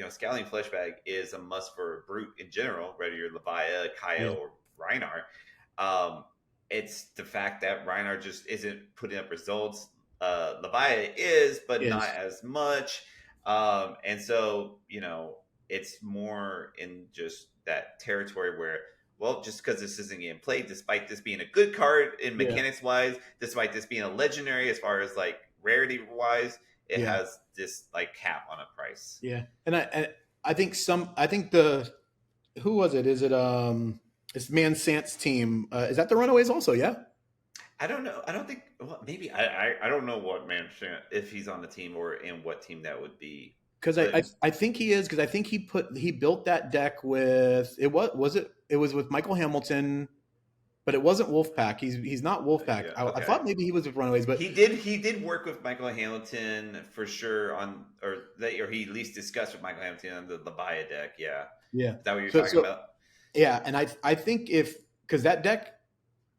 Scouting Fleshbag is a must for a Brute in general, whether you're Levia, yeah, Kaio, or Reinhardt, um, it's the fact that Reinhardt just isn't putting up results. Levia is, but not is as much. And so, it's more in just that territory where, well, just because this isn't getting played, despite this being a good card in yeah, mechanics wise, despite this being a legendary as far as like rarity wise, it yeah, has this like cap on a price. yeah. And I think the who was it? Is it it's Man Sant's team? Is that the Runaways also? Yeah. I don't know. I don't think. Well, maybe I don't know what management if he's on the team or in what team that would be. Because But I think he is, because I think he built that deck with it. What was it? It was with Michael Hamilton, but it wasn't Wolfpack. He's not Wolfpack. yeah, I okay. thought maybe he was with Runaways, but He did work with Michael Hamilton for sure or he at least discussed with Michael Hamilton on the Labaya deck. Yeah, yeah. is that what you're So talking so about? yeah, and I think if because that deck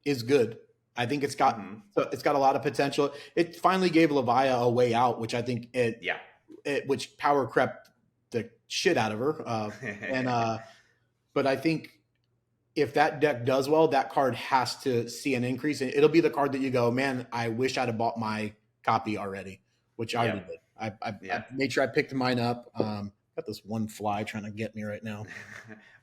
is good. I think Hmm. it's got a lot of potential. It finally gave Levia a way out, which I think Yeah. which power crept the shit out of her. And but I think if that deck does well, that card has to see an increase, and it'll be the card that you go, man, I wish I'd have bought my copy already, which I already Yep. did. I Yeah. made sure I picked mine up. Got this one fly trying to get me right now.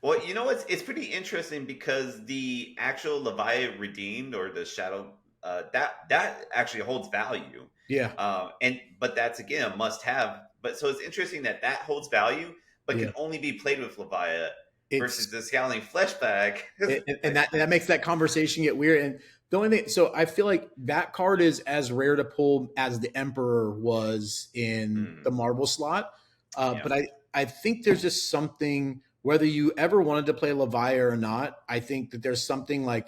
Well, it's pretty interesting because the actual Leviathan redeemed or the shadow that actually holds value. Yeah, And but that's again a must have. But so it's interesting that holds value, but yeah. can only be played with Leviathan It's versus the Scowling Flesh Bag. and that makes that conversation get weird. And the only thing, so I feel like that card is as rare to pull as the Emperor was in the Mm, Marvel slot. yeah. But I think there's just something, whether you ever wanted to play Leviathan or not, I think that there's something like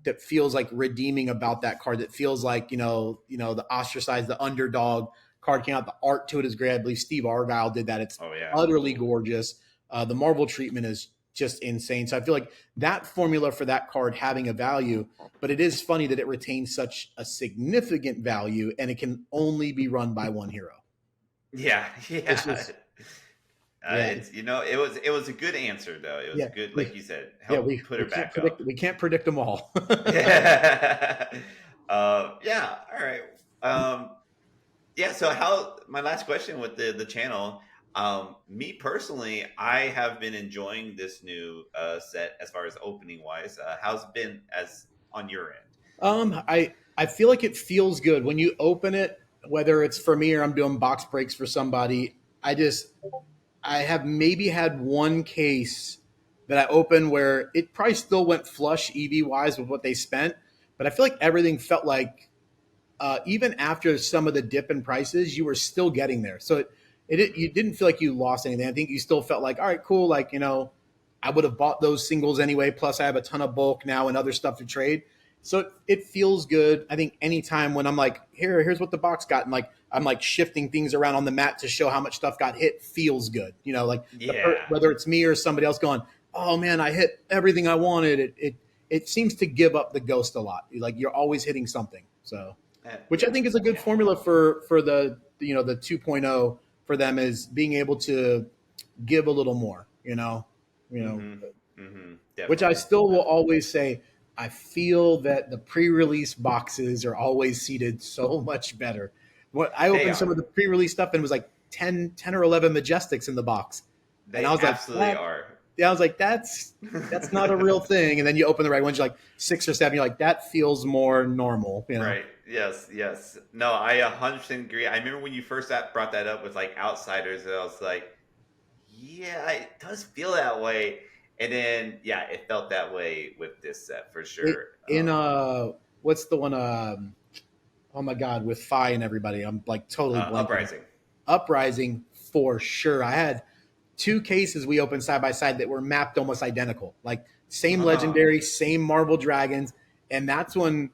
that feels like redeeming about that card. That feels like the ostracized, the underdog card came out. The art to it is great. I believe Steve Argyle did that. It's Oh yeah. utterly gorgeous. The Marvel treatment is just insane. So I feel like that formula for that card having a value, but it is funny that it retains such a significant value and it can only be run by one hero. Yeah. It's Yeah. just yeah, It was a good answer though. It was yeah, a good, like you said, yeah. help put her back up. We can't predict them all. Yeah. Yeah. All right. Yeah. So my last question with the channel, me personally, I have been enjoying this new set as far as opening wise. How's it been as on your end? I feel like it feels good when you open it, whether it's for me or I'm doing box breaks for somebody. I have maybe had one case that I opened where it probably still went flush EV wise with what they spent, but I feel like everything felt like even after some of the dip in prices, you were still getting there. So you didn't feel like you lost anything. I think you still felt like, all right, cool. Like, I would have bought those singles anyway. Plus I have a ton of bulk now and other stuff to trade. So it feels good. I think anytime when I'm like, here's what the box got. And like, I'm like shifting things around on the mat to show how much stuff got hit feels good. Like Yeah. whether it's me or somebody else going, oh man, I hit everything I wanted. It seems to give up the ghost a lot. Like you're always hitting something. So which I Yeah. think is a good Yeah. formula for the 2.0 for them is being able to give a little more, Mm-hmm. Mm-hmm. which I Definitely. still will always say I feel that the pre-release boxes are always seated so much better. What I They opened some are. of the pre-release stuff and it was like 10 or 11 Majestics in the box. And I They was like, absolutely are. yeah, I was like, that's not a real thing. And then you open the right ones, you're like 6 or 7, you're like, that feels more normal. Right. Yes. Yes. No, I 100% agree. I remember when you first brought that up with like outsiders, and I was like, yeah, it does feel that way. And then, yeah, it felt that way with this set for It, sure. in what's the one? Oh my God, with Phi and everybody, I'm like totally blanking. Uprising. Uprising for sure. I had two cases we opened side by side that were mapped almost identical, like same Uh-huh. legendary, same Marble Dragons, and that's when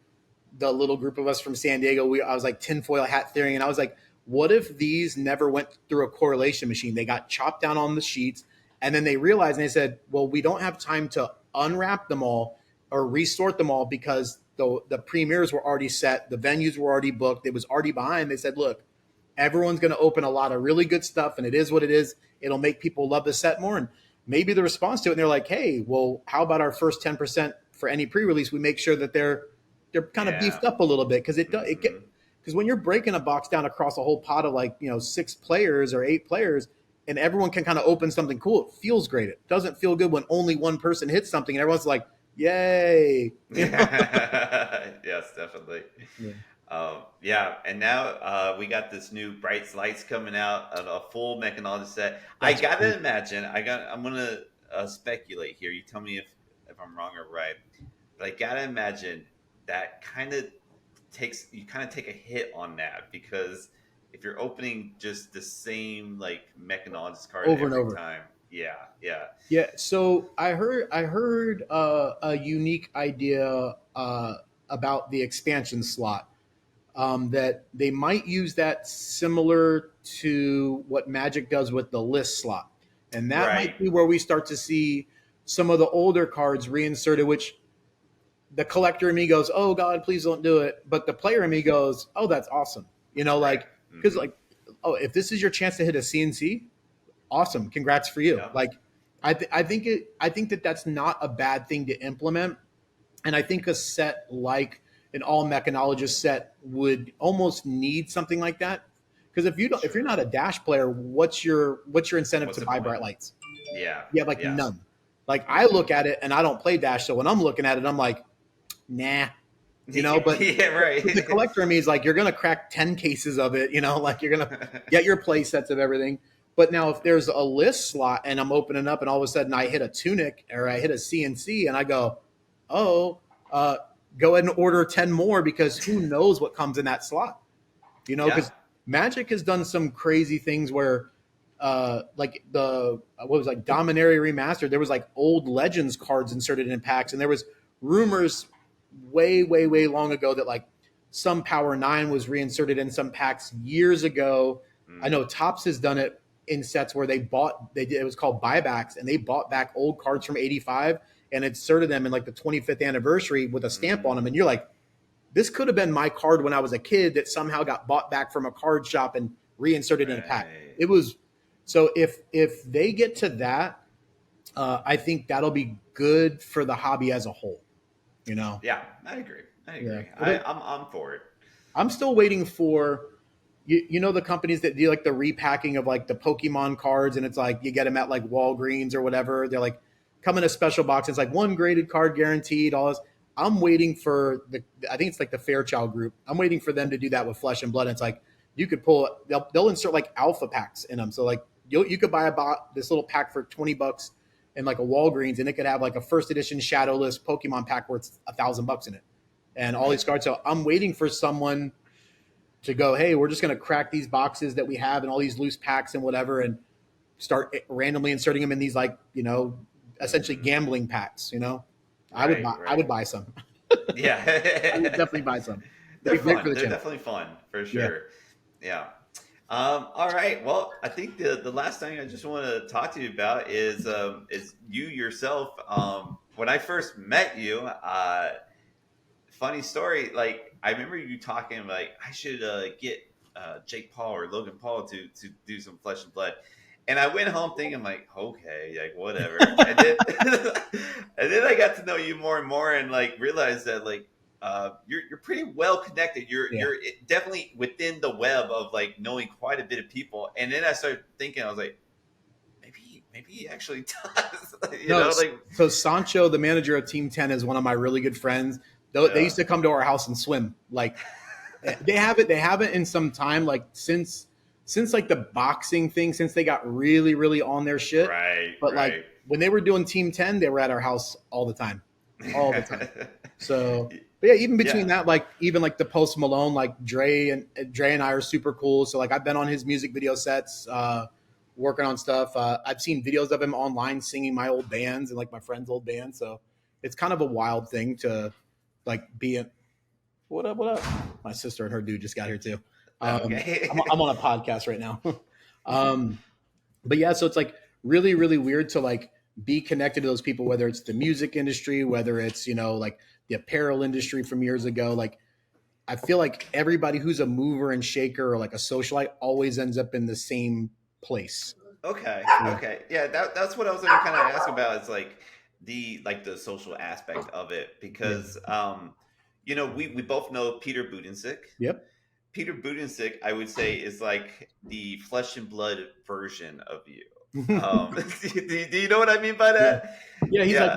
the little group of us from San Diego, I was like tinfoil hat theory, and I was like, what if these never went through a correlation machine? They got chopped down on the sheets, and then they realized and they said, well, we don't have time to unwrap them all or resort them all because the premieres were already set, the venues were already booked, it was already behind. They said, look, everyone's going to open a lot of really good stuff, and it is what it is. It'll make people love the set more. And maybe the response to it, and they're like, hey, well, how about our first 10% for any pre-release? We make sure that they're kind of Yeah. beefed up a little bit because it get Mm-hmm. because when you're breaking a box down across a whole pot of like 6 players or 8 players, and everyone can kind of open something cool, it feels great. It doesn't feel good when only one person hits something and everyone's like, yay. Yes, definitely. Yeah. Yeah, and now we got this new Bright Lights coming out, a full mechanology set. I That's cool. gotta imagine. I'm gonna speculate here. You tell me if I'm wrong or right. But I gotta imagine that kind of take a hit on that, because if you're opening just the same like mechanologist card over and every over. time, yeah. Yeah, so I heard a unique idea about the expansion slot, that they might use that similar to what Magic does with the list slot, and that Right. might be where we start to see some of the older cards reinserted. Which the collector in me goes, "Oh God, please don't do it," but the player in me goes, "Oh, that's awesome." Right. Like, because like, oh, if this is your chance to hit a CNC, awesome, congrats for you. Yep. Like, I think that that's not a bad thing to implement, and I think a set like an all mechanologist set would almost need something like that. Because if you're Sure. not a dash player, what's your incentive What's to the buy point? bright lights? Yeah. You have like Yeah. none. Like I look at it and I don't play dash, so when I'm looking at it, I'm like, nah, But Yeah. the Right. collector in me is like, you're gonna crack 10 cases of it, like you're gonna get your play sets of everything. But now if there's a list slot and I'm opening up and all of a sudden I hit a tunic or I hit a CNC and I go, oh, uh, go ahead and order 10 more, because who knows what comes in that slot, Yeah. because Magic has done some crazy things where like the what was like Dominaria Remastered, there was like old Legends cards inserted in packs, and there was rumors way long ago that like some Power 9 was reinserted in some packs years ago. I know Mm. Topps has done it in sets where they did, it was called buybacks, and they bought back old cards from 85 and inserted them in like the 25th anniversary with a stamp on them, and Mm. you're like, this could have been my card when I was a kid that somehow got bought back from a card shop and reinserted in a pack. Right. It was so if they get to that, I think that'll be good for the hobby as a whole. You know, Yeah. I agree. I yeah. agree. But I'm for it. I'm still waiting for the companies that do like the repacking of like the Pokemon cards, and it's like you get them at like Walgreens or whatever. They're like come in a special box. It's like one graded card guaranteed. All this. I'm waiting for I think it's like the Fairchild Group. I'm waiting for them to do that with Flesh and Blood. And it's like you could pull. They'll insert like alpha packs in them. So like you could buy this little pack for $20 in like a Walgreens, and it could have like a first edition Shadowless Pokemon pack worth $1,000 in it, and all these cards. So I'm waiting for someone to go, hey, we're just going to crack these boxes that we have and all these loose packs and whatever, and start randomly inserting them in these like essentially Mm. gambling packs. Right. I would Right. buy some. Yeah. I would definitely buy some. They're It'd be great for fun. the They're channel. definitely fun for Yeah. sure. Yeah. All right. Well, I think the last thing I just want to talk to you about is you yourself. When I first met you, funny story. Like I remember you talking like I should get Jake Paul or Logan Paul to do some Flesh and Blood, and I went home thinking like, okay, like whatever, and then and then I got to know you more and more, and like realized that like you're pretty well connected. Yeah. You're definitely within the web of like knowing quite a bit of people, and then I started thinking, I was like, maybe he actually does, No, like so Sancho, the manager of Team 10, is one of my really good friends. They yeah, used to come to our house and swim. Like they haven't in some time, like since like the boxing thing, since they got really on their shit. right, But like right. when they were doing Team 10, they were at our house all the time. All the time. So but yeah, even between Yeah. that, like even like the Post Malone, like Dre and I are super cool. So like I've been on his music video sets, working on stuff. I've seen videos of him online singing my old bands and like my friends' old bands. So it's kind of a wild thing to like be in. What up? What up? My sister and her dude just got here too. Okay. I'm on a podcast right now. um, but yeah, so it's like really weird to like be connected to those people, whether it's the music industry, whether it's like the apparel industry from years ago. Like I feel like everybody who's a mover and shaker or like a socialite always ends up in the same place. Okay. Yeah. Okay. Yeah, that's what I was going to kind of ask about. Is like the social aspect of it, Yeah. because we both know Peter Budensick. Yep. Peter Budensick, I would say, is like the flesh and blood version of you. Do you know what I mean by Yeah. that? Yeah. He's Yeah.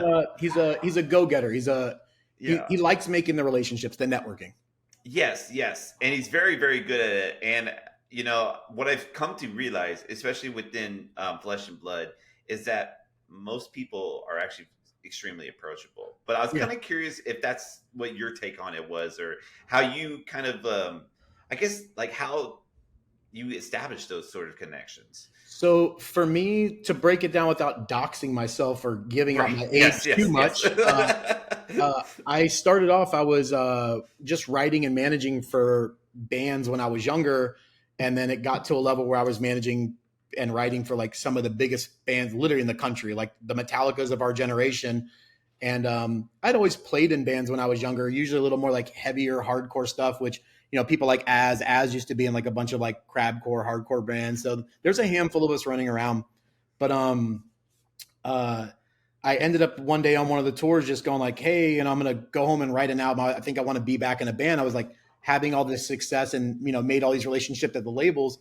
like he's a go getter. He Yeah. likes making the relationships, the networking. Yes, and he's very good at it. And what I've come to realize, especially within Flesh and Blood, is that most people are actually extremely approachable. But I was kind of curious if that's what your take on it was, or how you kind of, I guess, like how you establish those sort of connections. So for me to break it down without doxing myself or giving out Right. my age Yes. too Yes. Yes. much, I started off. I was just writing and managing for bands when I was younger, and then it got to a level where I was managing and writing for like some of the biggest bands, literally in the country, like the Metallicas of our generation. And I'd always played in bands when I was younger, usually a little more like heavier, hardcore stuff, which, people like Az used to be in like a bunch of like crabcore, hardcore bands. So there's a handful of us running around. But uh, I ended up one day on one of the tours just going like, hey, I'm going to go home and write an album. I think I want to be back in a band. I was like having all this success and, made all these relationships at the labels.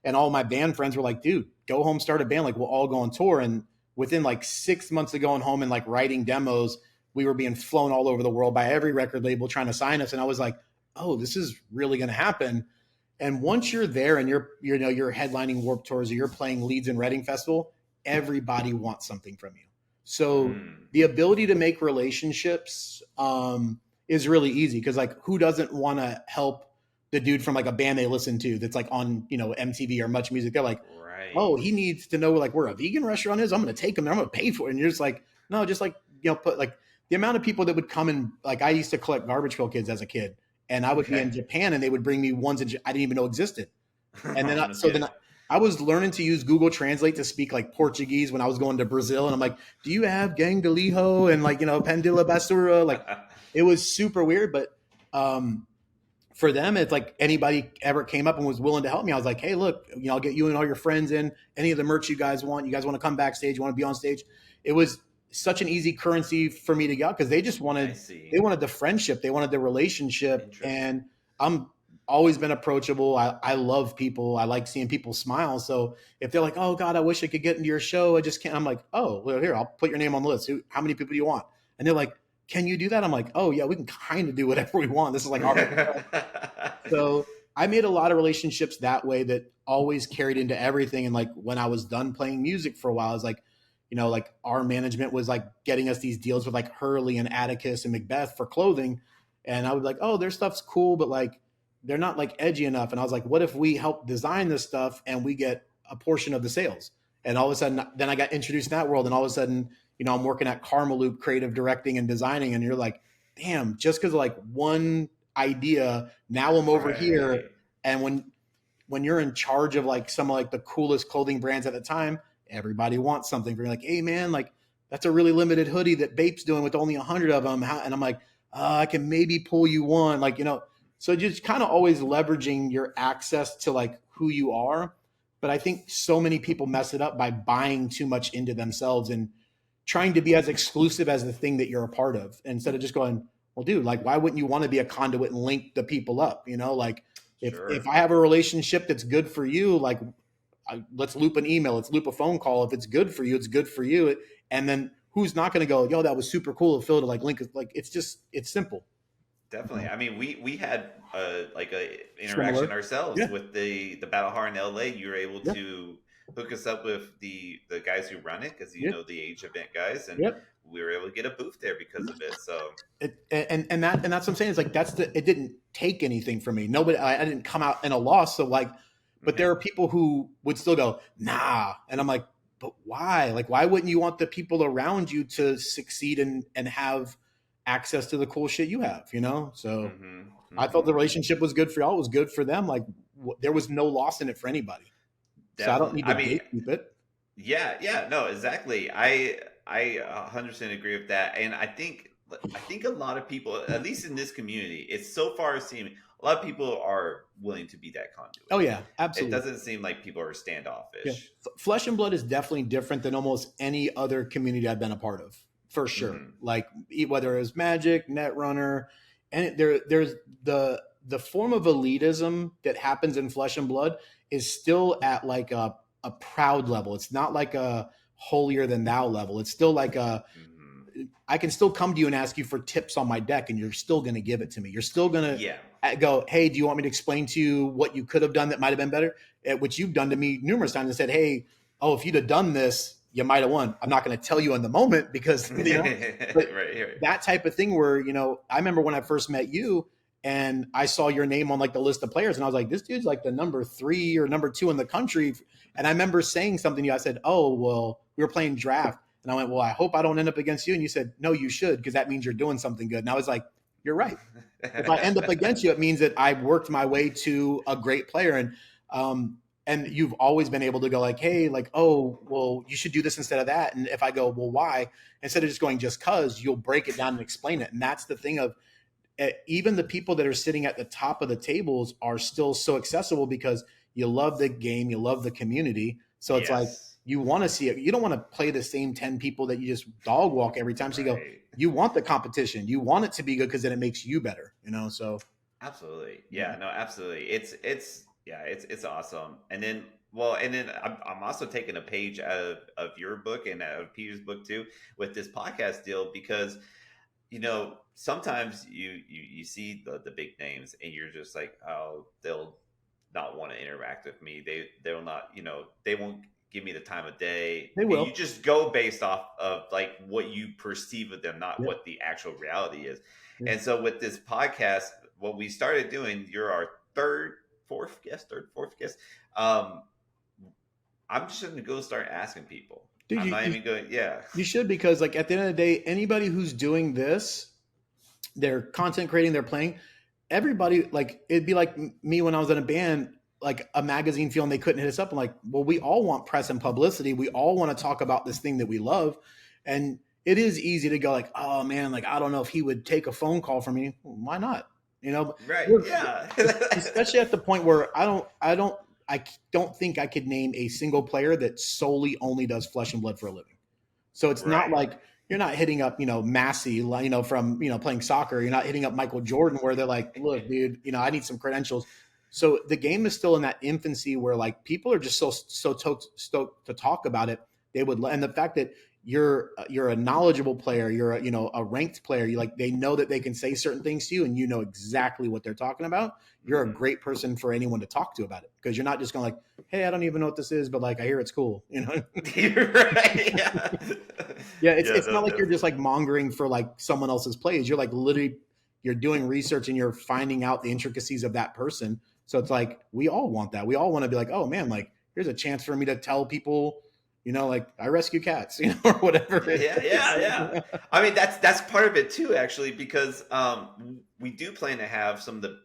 And all my band friends were like, dude, go home, start a band. Like we'll all go on tour. And within like 6 months of going home and like writing demos, we were being flown all over the world by every record label trying to sign us. And I was like, oh, this is really going to happen. And once you're there and you're headlining Warped Tours or you're playing Leeds and Reading Festival, everybody wants something from you. So the ability to make relationships is really easy because like who doesn't want to help the dude from like a band they listen to that's like on MTV or Much Music? They're like, oh, he needs to know like where a vegan restaurant is. I'm going to take him there. I'm going to pay for it. And you're just like, no, just like put like the amount of people that would come and like I used to collect Garbage Pail Kids as a kid, and I would be in Japan and they would bring me ones that I didn't even know existed. And then I was learning to use Google Translate to speak like Portuguese when I was going to Brazil. And I'm like, do you have Gang de Lijo and like, Pandila Basura? Like it was super weird. But for them, it's like anybody ever came up and was willing to help me. I was like, hey, look, I'll get you and all your friends in. Any of the merch you guys want to come backstage, you want to be on stage. It was such an easy currency for me to get because they just wanted the friendship. They wanted the relationship. And I'm always been approachable. I love people. I like seeing people smile. So if they're like, oh God, I wish I could get into your show, I just can't. I'm like, oh, well, here, I'll put your name on the list. How many people do you want? And they're like, can you do that? I'm like, oh yeah, we can kind of do whatever we want. This is like our So I made a lot of relationships that way that always carried into everything. And like when I was done playing music for a while, I was like, like our management was like getting us these deals with like Hurley and Atticus and Macbeth for clothing. And I would like, oh, their stuff's cool, but like they're not like edgy enough. And I was like, what if we help design this stuff and we get a portion of the sales? And all of a sudden, then I got introduced in that world. And all of a sudden, I'm working at Karma Loop, creative directing and designing. And you're like, damn, just because of like one idea, now I'm over here. And when you're in charge of like some of like the coolest clothing brands at the time, everybody wants something from you. Like, hey man, like that's a really limited hoodie that Bape's doing with only 100 of them. And I'm like, I can maybe pull you one. Like, so just kind of always leveraging your access to like who you are. But I think so many people mess it up by buying too much into themselves and trying to be as exclusive as the thing that you're a part of, instead of just going, well, dude, like, why wouldn't you want to be a conduit and link the people up? Like if I have a relationship that's good for you, like let's loop an email, let's loop a phone call. If it's good for you, it's good for you. And then who's not going to go, yo, that was super cool of Phil to like link it. Like, it's simple. Definitely. I mean, we had like a interaction ourselves with the Battle Har in LA. You were able to hook us up with the guys who run it because know the age event guys, and we were able to get a booth there because of it. So and that's what I'm saying is like it didn't take anything from me. Nobody, I didn't come out in a loss. So like, but there are people who would still go, nah, and I'm like, but why? Like, why wouldn't you want the people around you to succeed and have access to the cool shit you have, So I felt the relationship was good for y'all. It was good for them. Like there was no loss in it for anybody. Definitely. So I don't need to gatekeep it. Yeah, no, exactly. I 100% agree with that. And I think a lot of people, at least in this community, it's so far seeming a lot of people are willing to be that conduit. Oh yeah, absolutely. It doesn't seem like people are standoffish. Yeah. Flesh and Blood is definitely different than almost any other community I've been a part of. For sure. Like whether it was Magic, Netrunner, and there's the form of elitism that happens in Flesh and Blood is still at like a proud level. It's not like a holier than thou level. It's still like I can still come to you and ask you for tips on my deck and you're still going to give it to me. You're still going to go, hey, do you want me to explain to you what you could have done that might've been better? Which you've done to me numerous times and said, hey, if you'd have done this, you might have won. I'm not going to tell you in the moment because, but right. that type of thing where, I remember when I first met you and I saw your name on like the list of players and I was like, this dude's like the number 3 or number 2 in the country. And I remember saying something to you. I said, oh, well, we were playing draft. And I went, well, I hope I don't end up against you. And you said, no, you should, because that means you're doing something good. And I was like, you're right. If I end up against you, it means that I worked my way to a great player. And you've always been able to go like, hey, like, oh, well, you should do this instead of that. And if I go, well, why? Instead of just going just cause, you'll break it down and explain it. And that's the thing of even the people that are sitting at the top of the tables are still so accessible because you love the game, you love the community. So it's like, you want to see it. You don't want to play the same 10 people that you just dog walk every time. So you go, you want the competition. You want it to be good because then it makes you better, so. Absolutely. Yeah, no, absolutely. It's awesome. And then I'm also taking a page out of your book and out of Peter's book too with this podcast deal because sometimes you see the big names and you're just like, oh, they'll not want to interact with me. They'll not, they won't give me the time of day. They will. And you just go based off of like what you perceive of them, not what the actual reality is. And so with this podcast, what we started doing, you're our fourth guest. I'm just going to go start asking people. Dude, I'm not even going. Yeah, you should, because like at the end of the day, anybody who's doing this, they're content creating, they're playing. Everybody, like, it'd be like me when I was in a band, like a magazine feeling they couldn't hit us up. I'm like, well, we all want press and publicity. We all want to talk about this thing that we love. And it is easy to go like, oh man, like, I don't know if he would take a phone call from me. Well, why not? Right. Yeah. Especially at the point where I don't think I could name a single player that solely only does Flesh and Blood for a living. So it's not like you're not hitting up, Massey, from, playing soccer. You're not hitting up Michael Jordan where they're like, look, dude, I need some credentials. So the game is still in that infancy where like people are just so stoked to talk about it. And the fact that you're a knowledgeable player, you're a ranked player, they know that they can say certain things to you and you know exactly what they're talking about. You're a great person for anyone to talk to about it, because you're not just going like, hey, I don't even know what this is, but like I hear it's cool. You're right. Yeah. It's not like you're just like mongering for like someone else's plays. You're like literally you're doing research and you're finding out the intricacies of that person. So it's like, we all want that. We all want to be like, oh man, like here's a chance for me to tell people, like I rescue cats, or whatever. Yeah. I mean, that's part of it too, actually, because we do plan to have some of the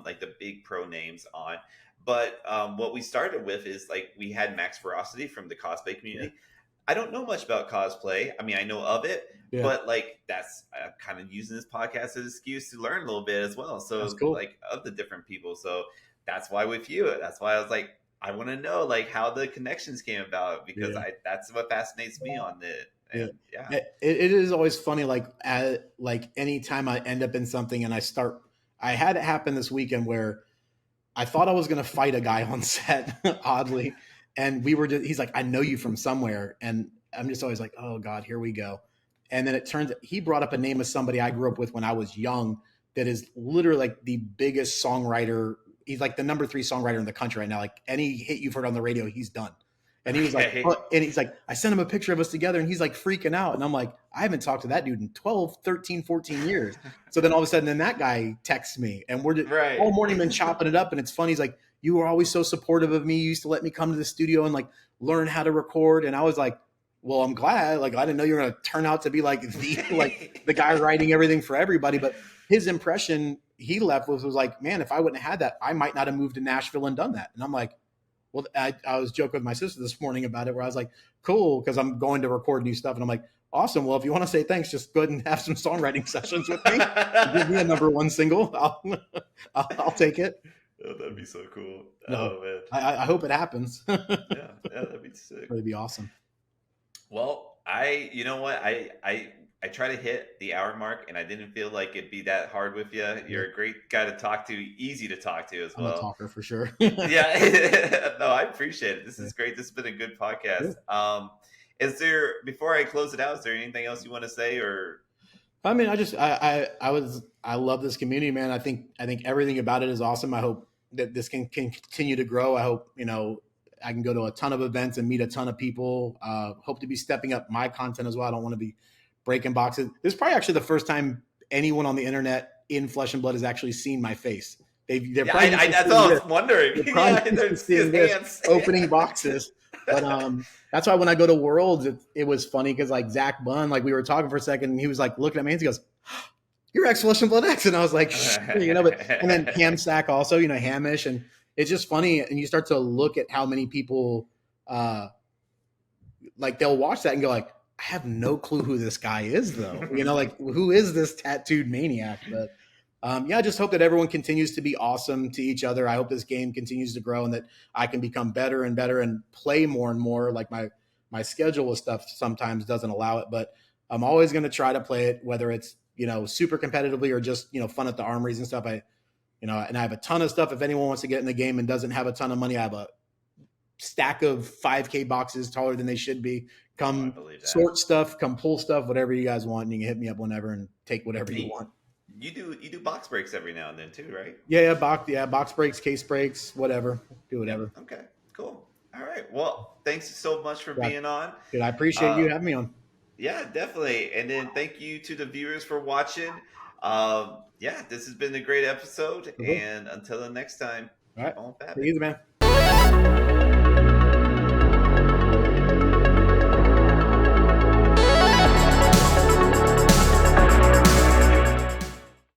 like the big pro names on. But what we started with is like we had Max Ferocity from the cosplay community. Yeah. I don't know much about cosplay. I mean, I know of it, but like that's kind of using this podcast as an excuse to learn a little bit as well. So cool. Like of the different people. So that's why with you, that's why I was like, I want to know like how the connections came about, because that's what fascinates me on it. And, it is always funny. Like anytime I end up in something and I had it happen this weekend where I thought I was going to fight a guy on set, oddly. And he's like, I know you from somewhere. And I'm just always like, oh God, here we go. And then it turns, he brought up a name of somebody I grew up with when I was young that is literally like the biggest songwriter. He's like the number 3 songwriter in the country right now. Like any hit you've heard on the radio, he's done. And he was like, and he's like, I sent him a picture of us together and he's like freaking out. And I'm like, I haven't talked to that dude in 12, 13, 14 years. So then all of a sudden, then that guy texts me and we're just all morning been chopping it up. And it's funny. He's like, you were always so supportive of me. You used to let me come to the studio and like learn how to record. And I was like, well, I'm glad. Like, I didn't know you were going to turn out to be like the guy writing everything for everybody. But his impression he left was like, man, if I wouldn't have had that, I might not have moved to Nashville and done that. And I'm like, well, I was joking with my sister this morning about it, where I was like, cool, because I'm going to record new stuff. And I'm like, awesome. Well, if you want to say thanks, just go ahead and have some songwriting sessions with me. Give me a number 1 single. I'll take it. Oh, that'd be so cool. No, oh, man. I hope it happens. Yeah, that'd be sick. That'd be awesome. Well, you know what? I try to hit the hour mark, and I didn't feel like it'd be that hard with you. You're a great guy to talk to, easy to talk to as well. I'm a talker for sure. Yeah. No, I appreciate it. This is great. This has been a good podcast. Yeah. Is there, before I close it out, is there anything else you want to say? Or I mean, I love this community, man. I think everything about it is awesome. I hope that this can continue to grow. I hope, I can go to a ton of events and meet a ton of people. Hope to be stepping up my content as well. I don't want to be breaking boxes. This is probably actually the first time anyone on the internet in Flesh and Blood has actually seen my face. They're probably that's what I was wondering. they're seeing this hands. opening boxes. But that's why when I go to Worlds, it was funny because like Zach Bunn, like we were talking for a second, and he was like looking at me and he goes, "You're XFleshAndBloodX," and I was like, and then Hamsack also, Hamish, and it's just funny, and you start to look at how many people, like they'll watch that and go like, I have no clue who this guy is though, like who is this tattooed maniac? But I just hope that everyone continues to be awesome to each other. I hope this game continues to grow and that I can become better and better and play more and more. Like my schedule with stuff sometimes doesn't allow it, but I'm always going to try to play it, whether it's, super competitively or just, fun at the armories and stuff. And I have a ton of stuff. If anyone wants to get in the game and doesn't have a ton of money, I have a stack of 5K boxes taller than they should be. Come sort stuff, come pull stuff, whatever you guys want. And you can hit me up whenever and take whatever you want. You do box breaks every now and then too, right? Yeah, box breaks, case breaks, whatever. Do whatever. Okay, cool. All right. Well, thanks so much for being on. Dude, I appreciate you having me on. Yeah, definitely. And then thank you to the viewers for watching. This has been a great episode. And until the next time, all right. Take it easy, man.